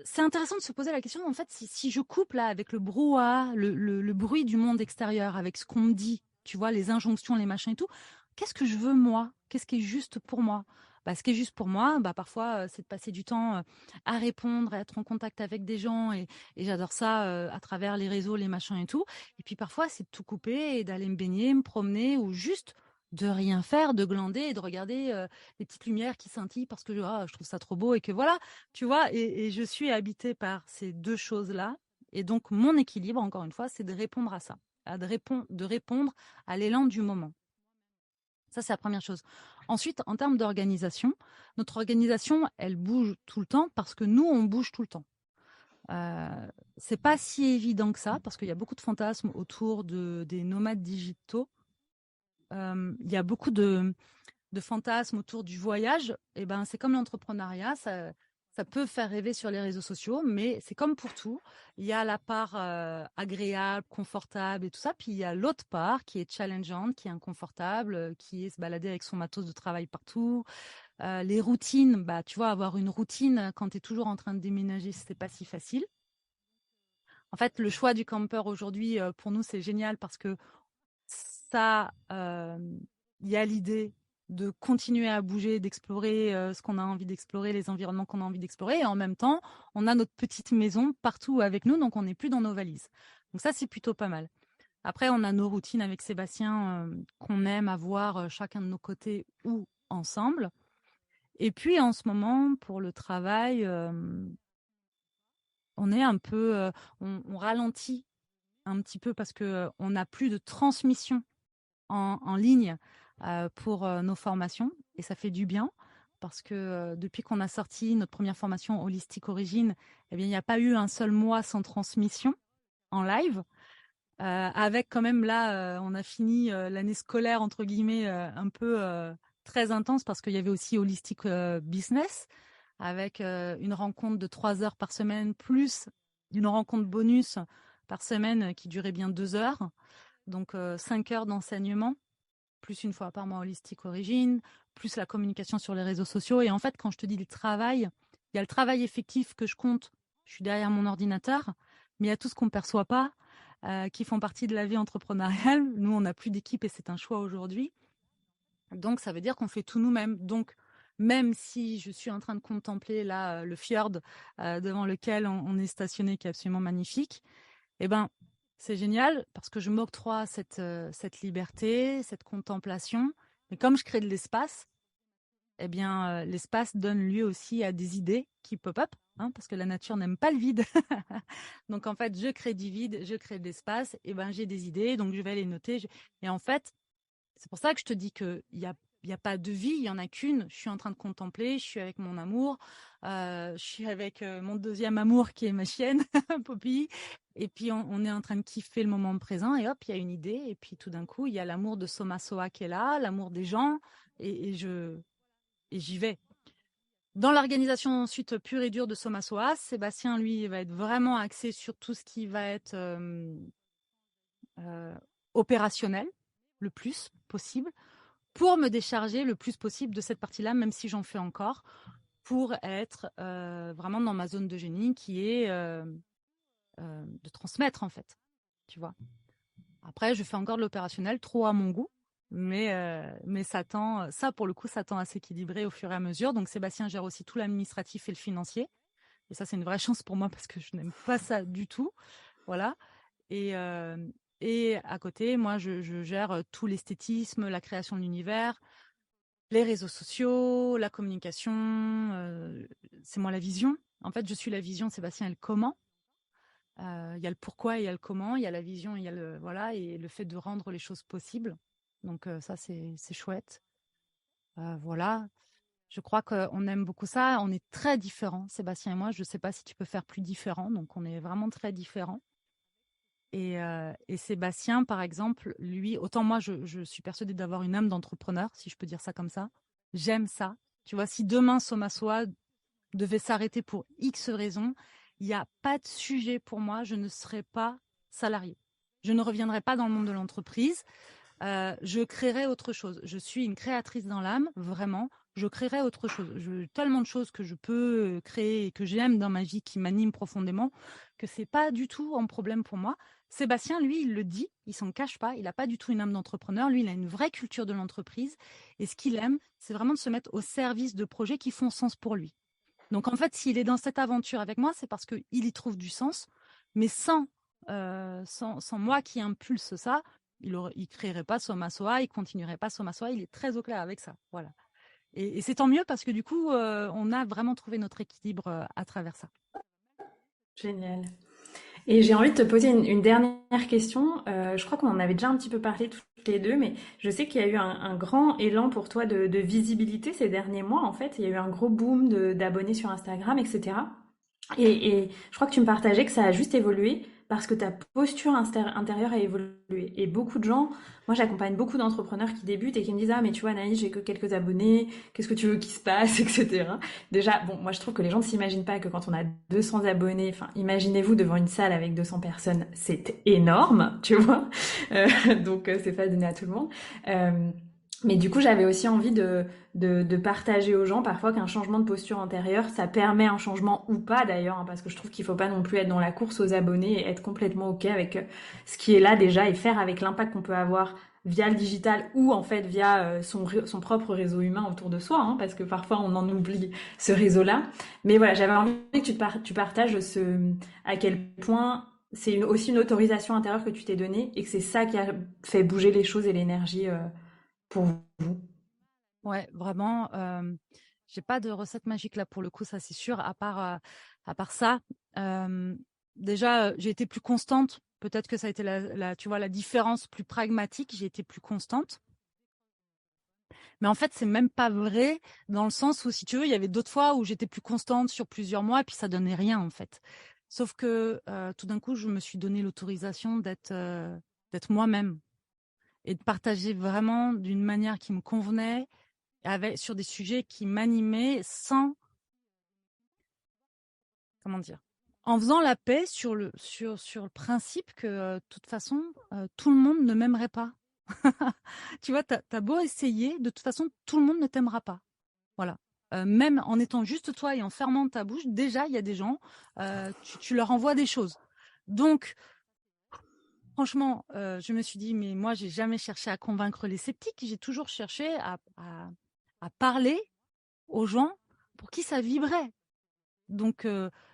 c'est intéressant de se poser la question, en fait, si je coupe là avec le brouhaha, le bruit du monde extérieur, avec ce qu'on me dit, tu vois, les injonctions, les machins et tout, qu'est-ce que je veux moi? Qu'est-ce qui est juste pour moi? Ce qui est juste pour moi, parfois, c'est de passer du temps à répondre, à être en contact avec des gens, et j'adore ça à travers les réseaux, les machins et tout. Et puis parfois, c'est de tout couper et d'aller me baigner, me promener, ou juste de rien faire, de glander et de regarder les petites lumières qui scintillent parce que je trouve ça trop beau et que voilà. Tu vois, et je suis habitée par ces deux choses-là. Et donc, mon équilibre, encore une fois, c'est de répondre à ça, de répondre à l'élan du moment. Ça, c'est la première chose. Ensuite, en termes d'organisation, notre organisation, elle bouge tout le temps parce que nous, on bouge tout le temps. Euh, c'est pas si évident que ça parce qu'il y a beaucoup de fantasmes autour des nomades digitaux. Il y a beaucoup de fantasmes autour du voyage, et ben c'est comme l'entrepreneuriat, ça peut faire rêver sur les réseaux sociaux, mais c'est comme pour tout. Il y a la part agréable, confortable et tout ça, puis il y a l'autre part qui est challengeante, qui est inconfortable, qui est se balader avec son matos de travail partout. Les routines, tu vois, avoir une routine quand tu es toujours en train de déménager, c'est pas si facile. En fait, le choix du camper aujourd'hui, pour nous, c'est génial parce que ça, il y a l'idée de continuer à bouger, d'explorer ce qu'on a envie d'explorer, les environnements qu'on a envie d'explorer. Et en même temps, on a notre petite maison partout avec nous, donc on n'est plus dans nos valises. Donc ça, c'est plutôt pas mal. Après, on a nos routines avec Sébastien qu'on aime avoir chacun de nos côtés ou ensemble. Et puis, en ce moment, pour le travail, on est un peu, on ralentit un petit peu parce que on n'a plus de transmission en ligne pour nos formations et ça fait du bien parce que depuis qu'on a sorti notre première formation Holistic Origin, eh bien, il n'y a pas eu un seul mois sans transmission en live. Avec quand même là, on a fini l'année scolaire entre guillemets un peu très intense parce qu'il y avait aussi Holistic Business avec une rencontre de 3 heures par semaine plus une rencontre bonus par semaine qui durait bien 2 heures. Donc 5 heures d'enseignement plus une fois par mois Holistic Origin, plus la communication sur les réseaux sociaux. Et en fait, quand je te dis le travail, il y a le travail effectif que je compte, je suis derrière mon ordinateur, mais il y a tout ce qu'on ne perçoit pas, qui font partie de la vie entrepreneuriale. Nous, on n'a plus d'équipe et c'est un choix aujourd'hui. Donc, ça veut dire qu'on fait tout nous-mêmes. Donc, même si je suis en train de contempler là le fjord devant lequel on est stationné, qui est absolument magnifique, eh ben, c'est génial parce que je m'octroie cette liberté, cette contemplation. Mais comme je crée de l'espace, eh bien, l'espace donne lieu aussi à des idées qui pop-up, hein, parce que la nature n'aime pas le vide. Donc, en fait, je crée du vide, je crée de l'espace, et ben, j'ai des idées, donc je vais les noter. Et en fait, c'est pour ça que je te dis qu'il y il y a pas de vie, il y en a qu'une. Je suis en train de contempler, je suis avec mon amour, je suis avec mon deuxième amour qui est ma chienne, Poppy. Et puis on est en train de kiffer le moment présent et hop, il y a une idée. Et puis tout d'un coup, il y a l'amour de Soma Soa qui est là, l'amour des gens et j'y vais. Dans l'organisation ensuite pure et dure de Soma Soa, Sébastien, lui, va être vraiment axé sur tout ce qui va être opérationnel le plus possible pour me décharger le plus possible de cette partie-là, même si j'en fais encore, pour être vraiment dans ma zone de génie qui est de transmettre en fait, tu vois. Après, je fais encore de l'opérationnel, trop à mon goût, mais ça tend, ça pour le coup, ça tend à s'équilibrer au fur et à mesure. Donc Sébastien gère aussi tout l'administratif et le financier. Et ça, c'est une vraie chance pour moi parce que je n'aime pas ça du tout. Voilà. Et, euh, et à côté, moi, je gère tout l'esthétisme, la création de l'univers, les réseaux sociaux, la communication. C'est moi la vision. En fait, je suis la vision, Sébastien est le comment. Il y a le pourquoi et il y a le comment, il y a la vision, il y a le voilà et le fait de rendre les choses possibles. Donc ça c'est chouette. Voilà, je crois qu'on aime beaucoup ça. On est très différents, Sébastien et moi. Je ne sais pas si tu peux faire plus différent. Donc on est vraiment très différents. Et Sébastien, par exemple, lui, autant moi je suis persuadée d'avoir une âme d'entrepreneur, si je peux dire ça comme ça. J'aime ça. Tu vois, si demain Soma Soa devait s'arrêter pour X raisons, il n'y a pas de sujet pour moi, je ne serai pas salariée. Je ne reviendrai pas dans le monde de l'entreprise. Je créerai autre chose. Je suis une créatrice dans l'âme, vraiment. Je créerai autre chose. Tellement de choses que je peux créer et que j'aime dans ma vie qui m'animent profondément que c'est pas du tout un problème pour moi. Sébastien, lui, il le dit, il s'en cache pas. Il n'a pas du tout une âme d'entrepreneur. Lui, il a une vraie culture de l'entreprise. Et ce qu'il aime, c'est vraiment de se mettre au service de projets qui font sens pour lui. Donc en fait, s'il est dans cette aventure avec moi, c'est parce qu'il y trouve du sens, mais sans moi qui impulse ça, il créerait pas Soma Soa, il continuerait pas Soma Soa, il est très au clair avec ça. Voilà. Et c'est tant mieux parce que du coup, on a vraiment trouvé notre équilibre à travers ça. Génial. Et j'ai envie de te poser une dernière question. Je crois qu'on en avait déjà un petit peu parlé toutes les deux, mais je sais qu'il y a eu un grand élan pour toi de visibilité ces derniers mois. En fait, il y a eu un gros boom d'abonnés sur Instagram, etc. Et je crois que tu me partageais que ça a juste évolué parce que ta posture intérieure a évolué. Et beaucoup de gens, moi j'accompagne beaucoup d'entrepreneurs qui débutent et qui me disent: ah mais tu vois Anaïs, j'ai que quelques abonnés, qu'est-ce que tu veux qu'il se passe, etc. Déjà, bon, moi je trouve que les gens ne s'imaginent pas que quand on a 200 abonnés, enfin imaginez-vous devant une salle avec 200 personnes, c'est énorme, tu vois. Donc c'est pas donné à tout le monde. Euh, mais du coup, j'avais aussi envie de partager aux gens parfois qu'un changement de posture antérieure, ça permet un changement ou pas d'ailleurs, hein, parce que je trouve qu'il faut pas non plus être dans la course aux abonnés et être complètement OK avec ce qui est là déjà et faire avec l'impact qu'on peut avoir via le digital ou en fait via son propre réseau humain autour de soi, hein, parce que parfois on en oublie ce réseau-là. Mais voilà, j'avais envie que tu partages à quel point c'est aussi une autorisation intérieure que tu t'es donnée et que c'est ça qui a fait bouger les choses et l'énergie pour vous. Ouais, vraiment. J'ai pas de recette magique là pour le coup, ça c'est sûr. À part ça, euh, déjà j'ai été plus constante. Peut-être que ça a été tu vois, la différence plus pragmatique. J'ai été plus constante. Mais en fait, c'est même pas vrai dans le sens où, si tu veux, il y avait d'autres fois où j'étais plus constante sur plusieurs mois et puis ça donnait rien en fait. Sauf que tout d'un coup, je me suis donné l'autorisation d'être moi-même et de partager vraiment d'une manière qui me convenait sur des sujets qui m'animaient sans, comment dire, en faisant la paix sur le principe que de toute façon, tout le monde ne m'aimerait pas. Tu vois, t'as beau essayer, de toute façon, tout le monde ne t'aimera pas. Voilà. Même en étant juste toi et en fermant ta bouche, déjà, il y a des gens, tu leur envoies des choses. Donc, franchement, je me suis dit, mais moi, j'ai jamais cherché à convaincre les sceptiques, j'ai toujours cherché à parler aux gens pour qui ça vibrait. Donc,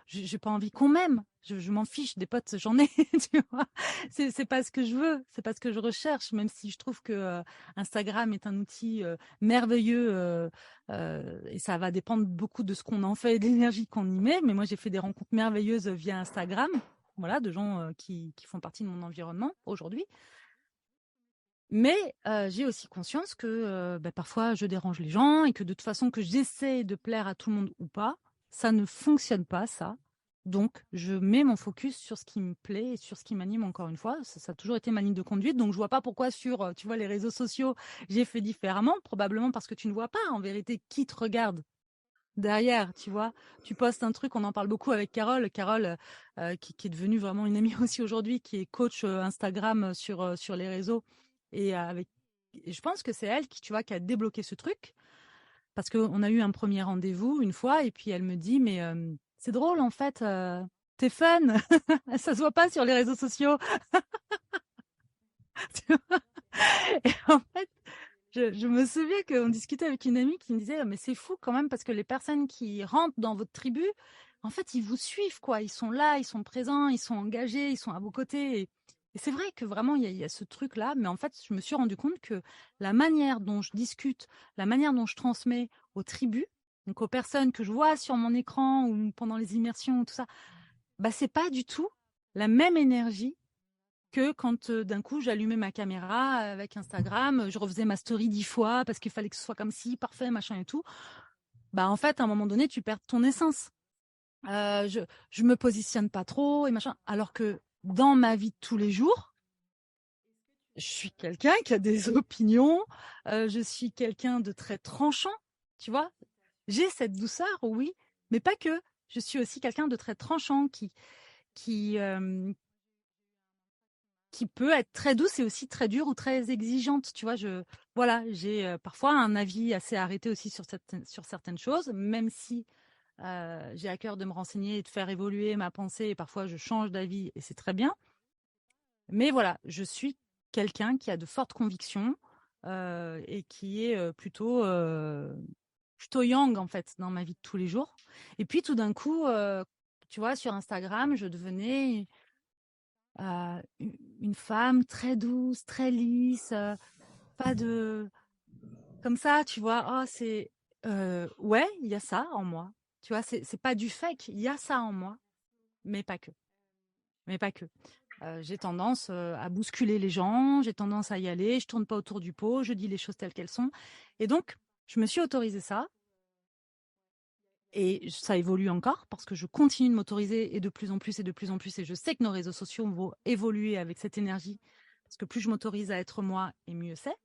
j'ai pas envie qu'on m'aime. Je m'en fiche des potes, j'en ai. Tu vois, c'est pas ce que je veux, c'est pas ce que je recherche. Même si je trouve que Instagram est un outil merveilleux et ça va dépendre beaucoup de ce qu'on en fait et de l'énergie qu'on y met. Mais moi, j'ai fait des rencontres merveilleuses via Instagram, voilà, de gens qui font partie de mon environnement aujourd'hui. Mais j'ai aussi conscience que parfois je dérange les gens et que de toute façon que j'essaie de plaire à tout le monde ou pas, ça ne fonctionne pas ça. Donc je mets mon focus sur ce qui me plaît et sur ce qui m'anime encore une fois. Ça a toujours été ma ligne de conduite. Donc je vois pas pourquoi sur tu vois les réseaux sociaux j'ai fait différemment. Probablement parce que tu ne vois pas en vérité qui te regarde derrière, tu vois. Tu postes un truc, on en parle beaucoup avec Carole. Carole, qui est devenue vraiment une amie aussi aujourd'hui, qui est coach Instagram sur les réseaux. Et je pense que c'est elle qui, tu vois, qui a débloqué ce truc. Parce qu'on a eu un premier rendez-vous une fois, et puis elle me dit, mais c'est drôle en fait, t'es fun, ça se voit pas sur les réseaux sociaux. Et en fait, je me souviens qu'on discutait avec une amie qui me disait, mais c'est fou quand même parce que les personnes qui rentrent dans votre tribu, en fait, ils vous suivent, quoi. Ils sont là, ils sont présents, ils sont engagés, ils sont à vos côtés. Et c'est vrai que vraiment, il y a ce truc-là. Mais en fait, je me suis rendu compte que la manière dont je discute, la manière dont je transmets aux tribus, donc aux personnes que je vois sur mon écran ou pendant les immersions, tout ça, bah, c'est pas du tout la même énergie que quand d'un coup j'allumais ma caméra avec Instagram, je refaisais ma story 10 fois parce qu'il fallait que ce soit comme si parfait, machin et tout. Bah en fait, à un moment donné, tu perds ton essence. Je me positionne pas trop et machin. Alors que dans ma vie de tous les jours, je suis quelqu'un qui a des opinions, je suis quelqu'un de très tranchant, tu vois. J'ai cette douceur, oui, mais pas que. Je suis aussi quelqu'un de très tranchant qui, qui peut être très douce et aussi très dure ou très exigeante. Tu vois, voilà, j'ai parfois un avis assez arrêté aussi sur certaines choses, même si j'ai à cœur de me renseigner et de faire évoluer ma pensée. Et parfois, je change d'avis et c'est très bien. Mais voilà, je suis quelqu'un qui a de fortes convictions et qui est plutôt yang en fait dans ma vie de tous les jours. Et puis tout d'un coup, tu vois, sur Instagram, je devenais une femme très douce, très lisse, pas de comme ça, tu vois. Oh, c'est ouais, il y a ça en moi. Tu vois, c'est pas du fake, il y a ça en moi, mais pas que. Mais pas que. J'ai tendance à bousculer les gens, j'ai tendance à y aller, je tourne pas autour du pot, je dis les choses telles qu'elles sont. Et donc, je me suis autorisé ça. Et ça évolue encore parce que je continue de m'autoriser et de plus en plus et de plus en plus. Et je sais que nos réseaux sociaux vont évoluer avec cette énergie parce que plus je m'autorise à être moi et mieux c'est.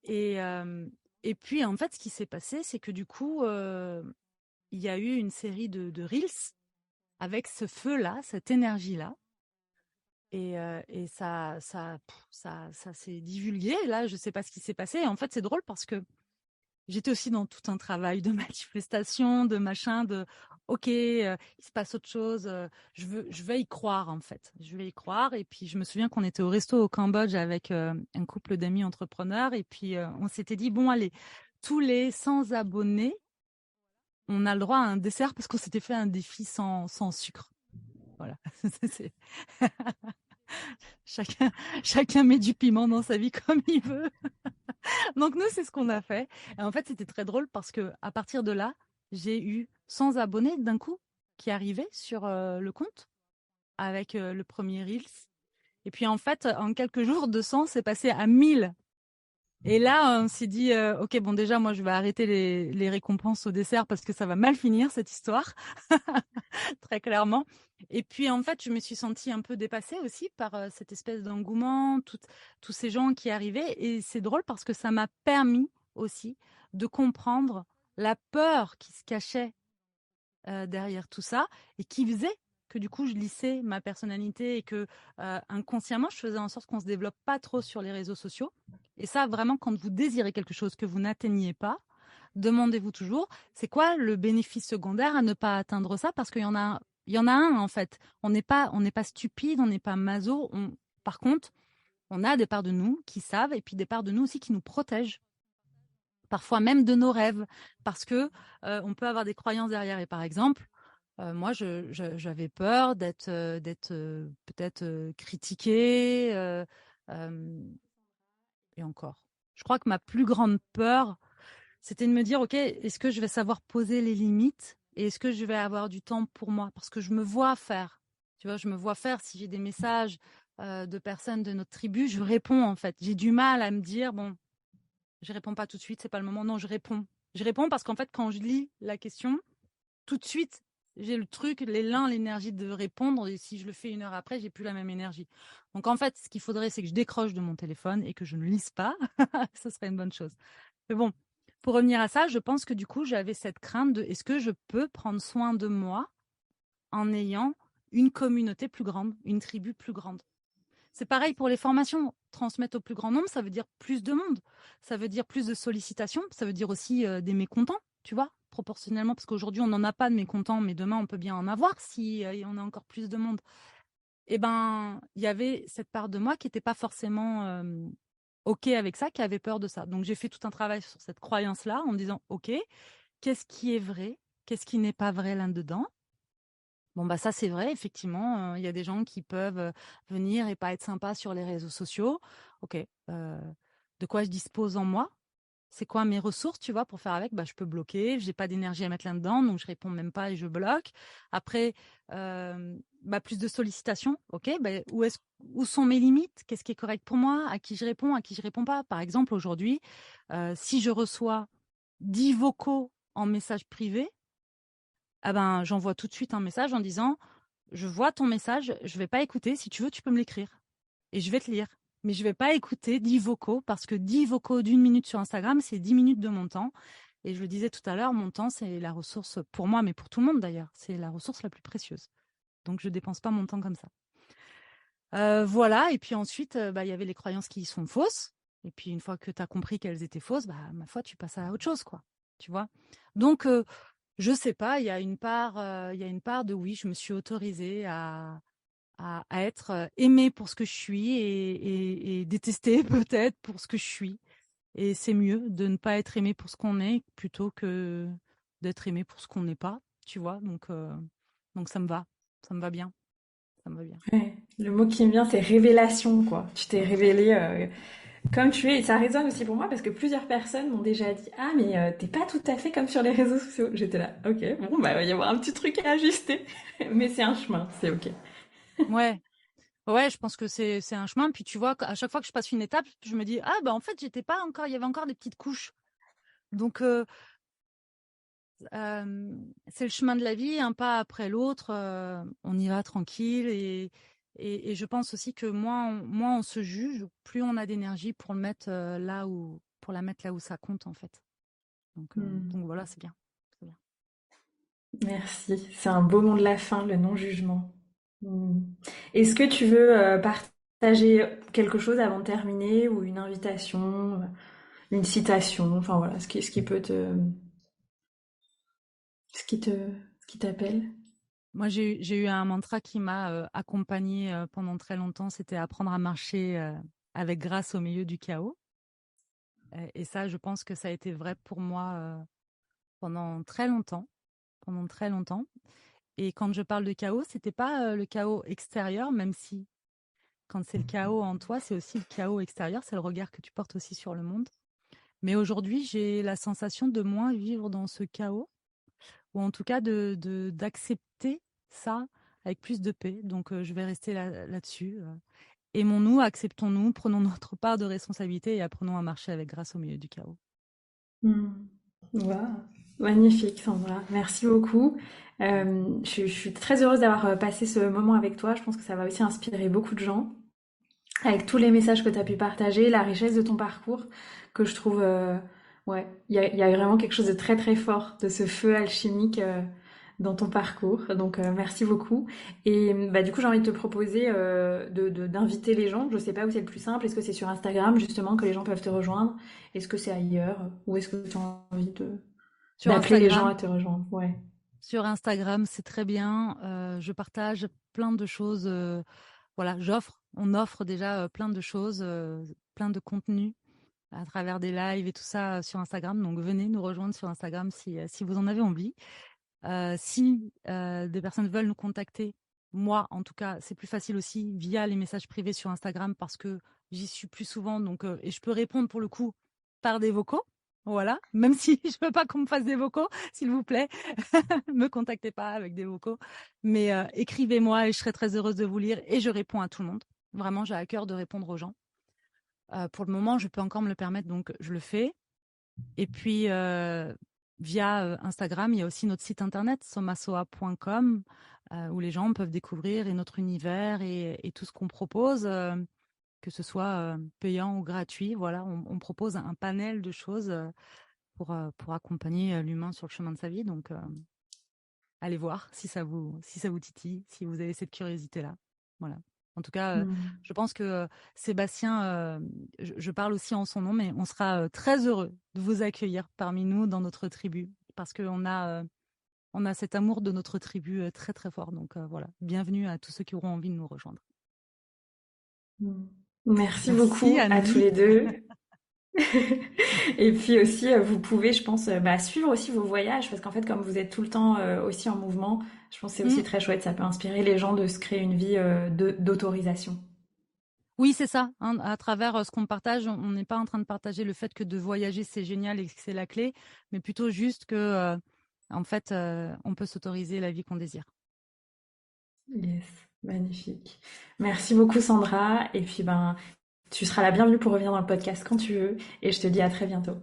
Et, euh, et puis en fait, ce qui s'est passé, c'est que du coup, il y a eu une série de reels avec ce feu-là, cette énergie-là. Et ça s'est divulgué. Là, je sais pas ce qui s'est passé. Et en fait, c'est drôle parce que j'étais aussi dans tout un travail de manifestation, de machin, de OK, il se passe autre chose. Je vais y croire en fait. Je vais y croire. Et puis je me souviens qu'on était au resto au Cambodge avec un couple d'amis entrepreneurs. Et puis on s'était dit bon allez, tous les 100 abonnés, on a le droit à un dessert parce qu'on s'était fait un défi sans sucre. Voilà. C'est- chacun, chacun met du piment dans sa vie comme il veut. Donc nous, c'est ce qu'on a fait. Et en fait, c'était très drôle parce que à partir de là, j'ai eu 100 abonnés d'un coup qui arrivaient sur le compte avec le premier Reels. Et puis en fait, en quelques jours, 200, c'est passé à 1000. Et là, on s'est dit, ok, bon déjà, moi, je vais arrêter les récompenses au dessert parce que ça va mal finir cette histoire, très clairement. Et puis en fait, je me suis sentie un peu dépassée aussi par cette espèce d'engouement, tous ces gens qui arrivaient. Et c'est drôle parce que ça m'a permis aussi de comprendre la peur qui se cachait derrière tout ça et qui faisait que du coup je lissais ma personnalité et que inconsciemment je faisais en sorte qu'on se développe pas trop sur les réseaux sociaux. Et ça vraiment quand vous désirez quelque chose que vous n'atteignez pas, demandez-vous toujours c'est quoi le bénéfice secondaire à ne pas atteindre ça parce qu'il y en a un en fait. On n'est pas stupide, on n'est pas maso. Par contre, on a des parts de nous qui savent et puis des parts de nous aussi qui nous protègent parfois même de nos rêves, parce que on peut avoir des croyances derrière. Et par exemple, moi, j'avais peur d'être peut-être critiquée, et encore. Je crois que ma plus grande peur, c'était de me dire, ok, est-ce que je vais savoir poser les limites et est-ce que je vais avoir du temps pour moi, parce que je me vois faire. Tu vois, je me vois faire si j'ai des messages. de personnes de notre tribu, je réponds en fait. J'ai du mal à me dire, bon, je réponds pas tout de suite, c'est pas le moment. Non, je réponds. Je réponds parce qu'en fait, quand je lis la question, tout de suite, j'ai le truc, l'énergie de répondre. Et si je le fais une heure après, j'ai plus la même énergie. Donc en fait, ce qu'il faudrait, c'est que je décroche de mon téléphone et que je ne lise pas. Ce serait une bonne chose. Mais bon, pour revenir à ça, je pense que du coup, j'avais cette crainte de est-ce que je peux prendre soin de moi en ayant une communauté plus grande, une tribu plus grande. C'est pareil pour les formations. Transmettre au plus grand nombre, ça veut dire plus de monde. Ça veut dire plus de sollicitations. Ça veut dire aussi des mécontents, tu vois, proportionnellement. Parce qu'aujourd'hui, on n'en a pas de mécontents, mais demain, on peut bien en avoir si on a encore plus de monde. Eh ben, il y avait cette part de moi qui n'était pas forcément OK avec ça, qui avait peur de ça. Donc, j'ai fait tout un travail sur cette croyance-là en me disant, OK, qu'est-ce qui est vrai? Qu'est-ce qui n'est pas vrai là-dedans? Bon, bah ça, c'est vrai, effectivement, il y a des gens qui peuvent venir et pas être sympas sur les réseaux sociaux. OK. De quoi je dispose en moi? C'est quoi mes ressources, tu vois, pour faire avec? Bah, je peux bloquer, j'ai pas d'énergie à mettre là-dedans, donc je réponds même pas et je bloque. Après, bah, plus de sollicitations. OK, bah, où sont mes limites? Qu'est-ce qui est correct pour moi? À qui je réponds, à qui je réponds pas? Par exemple, aujourd'hui, si je reçois 10 vocaux en message privé, ah ben, j'envoie tout de suite un message en disant: «Je vois ton message, je vais pas écouter, si tu veux, tu peux me l'écrire et je vais te lire. Mais je vais pas écouter 10 vocaux parce que 10 vocaux d'une minute sur Instagram, c'est 10 minutes de mon temps» et je le disais tout à l'heure, mon temps, c'est la ressource pour moi, mais pour tout le monde d'ailleurs, c'est la ressource la plus précieuse. Donc je dépense pas mon temps comme ça. Voilà et puis ensuite, bah, il y avait les croyances qui sont fausses et puis une fois que tu as compris qu'elles étaient fausses, bah, ma foi, tu passes à autre chose, quoi, tu vois? Donc je sais pas, il y a une part de oui, je me suis autorisée à être aimée pour ce que je suis et détestée peut-être pour ce que je suis. Et c'est mieux de ne pas être aimé pour ce qu'on est plutôt que d'être aimé pour ce qu'on n'est pas, tu vois. Donc ça me va bien, ça me va bien. Ouais. Le mot qui me vient, c'est révélation, quoi. Tu t'es révélé comme tu es. Et ça résonne aussi pour moi parce que plusieurs personnes m'ont déjà dit: Ah, mais t'es pas tout à fait comme sur les réseaux sociaux. J'étais là, ok, bon, bah, il va y avoir un petit truc à ajuster. Mais c'est un chemin, c'est ok. Ouais, ouais, je pense que c'est un chemin. Puis tu vois, à chaque fois que je passe une étape, je me dis ah bah en fait j'étais pas encore, il y avait encore des petites couches. Donc c'est le chemin de la vie, un pas après l'autre, on y va tranquille et je pense aussi que moins on se juge, plus on a d'énergie pour le mettre, pour la mettre là où ça compte, en fait. Hmm. Donc voilà, c'est bien, c'est bien. Merci. C'est un beau mot de la fin, le non-jugement. Hmm. Est-ce que tu veux partager quelque chose avant de terminer ou une invitation, une citation, enfin voilà, ce qui peut ce qui te, ce qui t'appelle? Moi, j'ai eu un mantra qui m'a, accompagnée, pendant très longtemps, c'était apprendre à marcher, avec grâce au milieu du chaos et ça, je pense que ça a été vrai pour moi, pendant très longtemps, pendant très longtemps. Et quand je parle de chaos, c'était pas le chaos extérieur, même si quand c'est le chaos en toi, c'est aussi le chaos extérieur, c'est le regard que tu portes aussi sur le monde. Mais aujourd'hui, j'ai la sensation de moins vivre dans ce chaos, ou en tout cas d'accepter ça avec plus de paix. Donc je vais rester là-dessus. Aimons-nous, acceptons-nous, prenons notre part de responsabilité et apprenons à marcher avec grâce au milieu du chaos. Hmm. Waouh. Magnifique, Sandra. Merci beaucoup. Je suis très heureuse d'avoir passé ce moment avec toi. Je pense que ça va aussi inspirer beaucoup de gens. Avec tous les messages que tu as pu partager, la richesse de ton parcours, que je trouve, ouais, il y a vraiment quelque chose de très très fort, de ce feu alchimique dans ton parcours. Donc merci beaucoup. Et bah, du coup, j'ai envie de te proposer d'inviter les gens. Je sais pas où c'est le plus simple. Est-ce que c'est sur Instagram justement que les gens peuvent te rejoindre? Est-ce que c'est ailleurs? Ou est-ce que tu as envie Sur d'appeler les gens Instagram, à te rejoindre? Ouais. sur Instagram, c'est très bien. Je partage plein de choses. Voilà, on offre déjà plein de choses, plein de contenus à travers des lives et tout ça sur Instagram. Donc venez nous rejoindre sur Instagram si vous en avez envie. Si des personnes veulent nous contacter, moi en tout cas, c'est plus facile aussi via les messages privés sur Instagram parce que j'y suis plus souvent. Donc et je peux répondre pour le coup par des vocaux. Voilà, même si je peux pas qu'on me fasse des vocaux, s'il vous plaît, me contactez pas avec des vocaux, mais écrivez-moi et je serai très heureuse de vous lire et je réponds à tout le monde. Vraiment, j'ai à cœur de répondre aux gens. Pour le moment, je peux encore me le permettre, donc je le fais. Et puis, via Instagram, il y a aussi notre site internet, somasoa.com, où les gens peuvent découvrir et notre univers et tout ce qu'on propose, que ce soit payant ou gratuit. Voilà, on propose un panel de choses pour accompagner l'humain sur le chemin de sa vie. Donc, allez voir si ça vous titille, si vous avez cette curiosité-là. Voilà. En tout cas, Mmh. je pense que Sébastien, je parle aussi en son nom, mais on sera très heureux de vous accueillir parmi nous dans notre tribu, parce on a cet amour de notre tribu très très fort. Donc voilà, bienvenue à tous ceux qui auront envie de nous rejoindre. Mmh. Merci Merci beaucoup à tous Anaïs. les deux. Et puis aussi, vous pouvez, je pense, suivre aussi vos voyages, parce qu'en fait, comme vous êtes tout le temps aussi en mouvement, je pense que c'est aussi Mm. très chouette. Ça peut inspirer les gens de se créer une vie d'autorisation. Oui, c'est ça. Hein, à travers ce qu'on partage, on n'est pas en train de partager le fait que de voyager, c'est génial et que c'est la clé, mais plutôt juste que, en fait, on peut s'autoriser la vie qu'on désire. Yes, magnifique. Merci beaucoup, Sandra. Et puis, tu seras la bienvenue pour revenir dans le podcast quand tu veux. Et je te dis à très bientôt.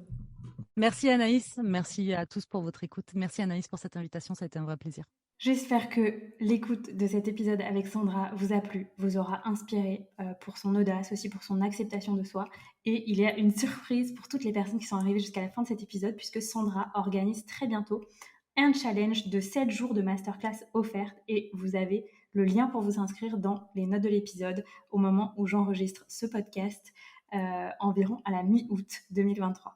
Merci Anaïs, merci à tous pour votre écoute. Merci Anaïs pour cette invitation, ça a été un vrai plaisir. J'espère que l'écoute de cet épisode avec Sandra vous a plu, vous aura inspiré pour son audace, aussi pour son acceptation de soi. Et il y a une surprise pour toutes les personnes qui sont arrivées jusqu'à la fin de cet épisode, puisque Sandra organise très bientôt un challenge de 7 jours de masterclass offerte. Et vous avez le lien pour vous inscrire dans les notes de l'épisode au moment où j'enregistre ce podcast, environ à la mi-août 2023.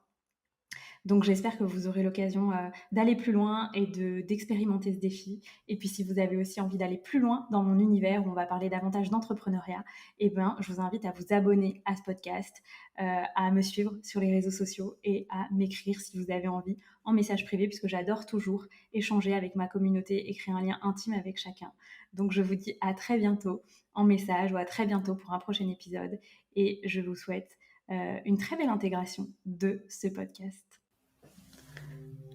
Donc j'espère que vous aurez l'occasion d'aller plus loin et d'expérimenter ce défi. Et puis si vous avez aussi envie d'aller plus loin dans mon univers où on va parler davantage d'entrepreneuriat, je vous invite à vous abonner à ce podcast, à me suivre sur les réseaux sociaux et à m'écrire si vous avez envie en message privé, puisque j'adore toujours échanger avec ma communauté et créer un lien intime avec chacun. Donc je vous dis à très bientôt en message ou à très bientôt pour un prochain épisode. Et je vous souhaite une très belle intégration de ce podcast.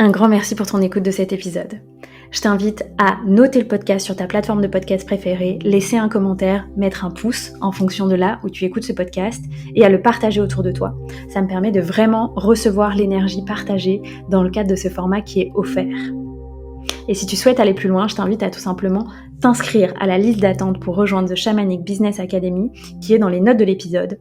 Un grand merci pour ton écoute de cet épisode. Je t'invite à noter le podcast sur ta plateforme de podcast préférée, laisser un commentaire, mettre un pouce en fonction de là où tu écoutes ce podcast et à le partager autour de toi. Ça me permet de vraiment recevoir l'énergie partagée dans le cadre de ce format qui est offert. Et si tu souhaites aller plus loin, je t'invite à tout simplement t'inscrire à la liste d'attente pour rejoindre The Shamanic Business Academy qui est dans les notes de l'épisode,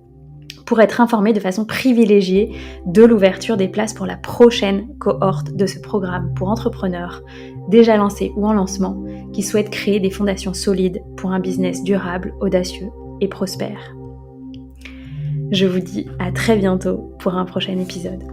pour être informé de façon privilégiée de l'ouverture des places pour la prochaine cohorte de ce programme pour entrepreneurs déjà lancés ou en lancement qui souhaitent créer des fondations solides pour un business durable, audacieux et prospère. Je vous dis à très bientôt pour un prochain épisode.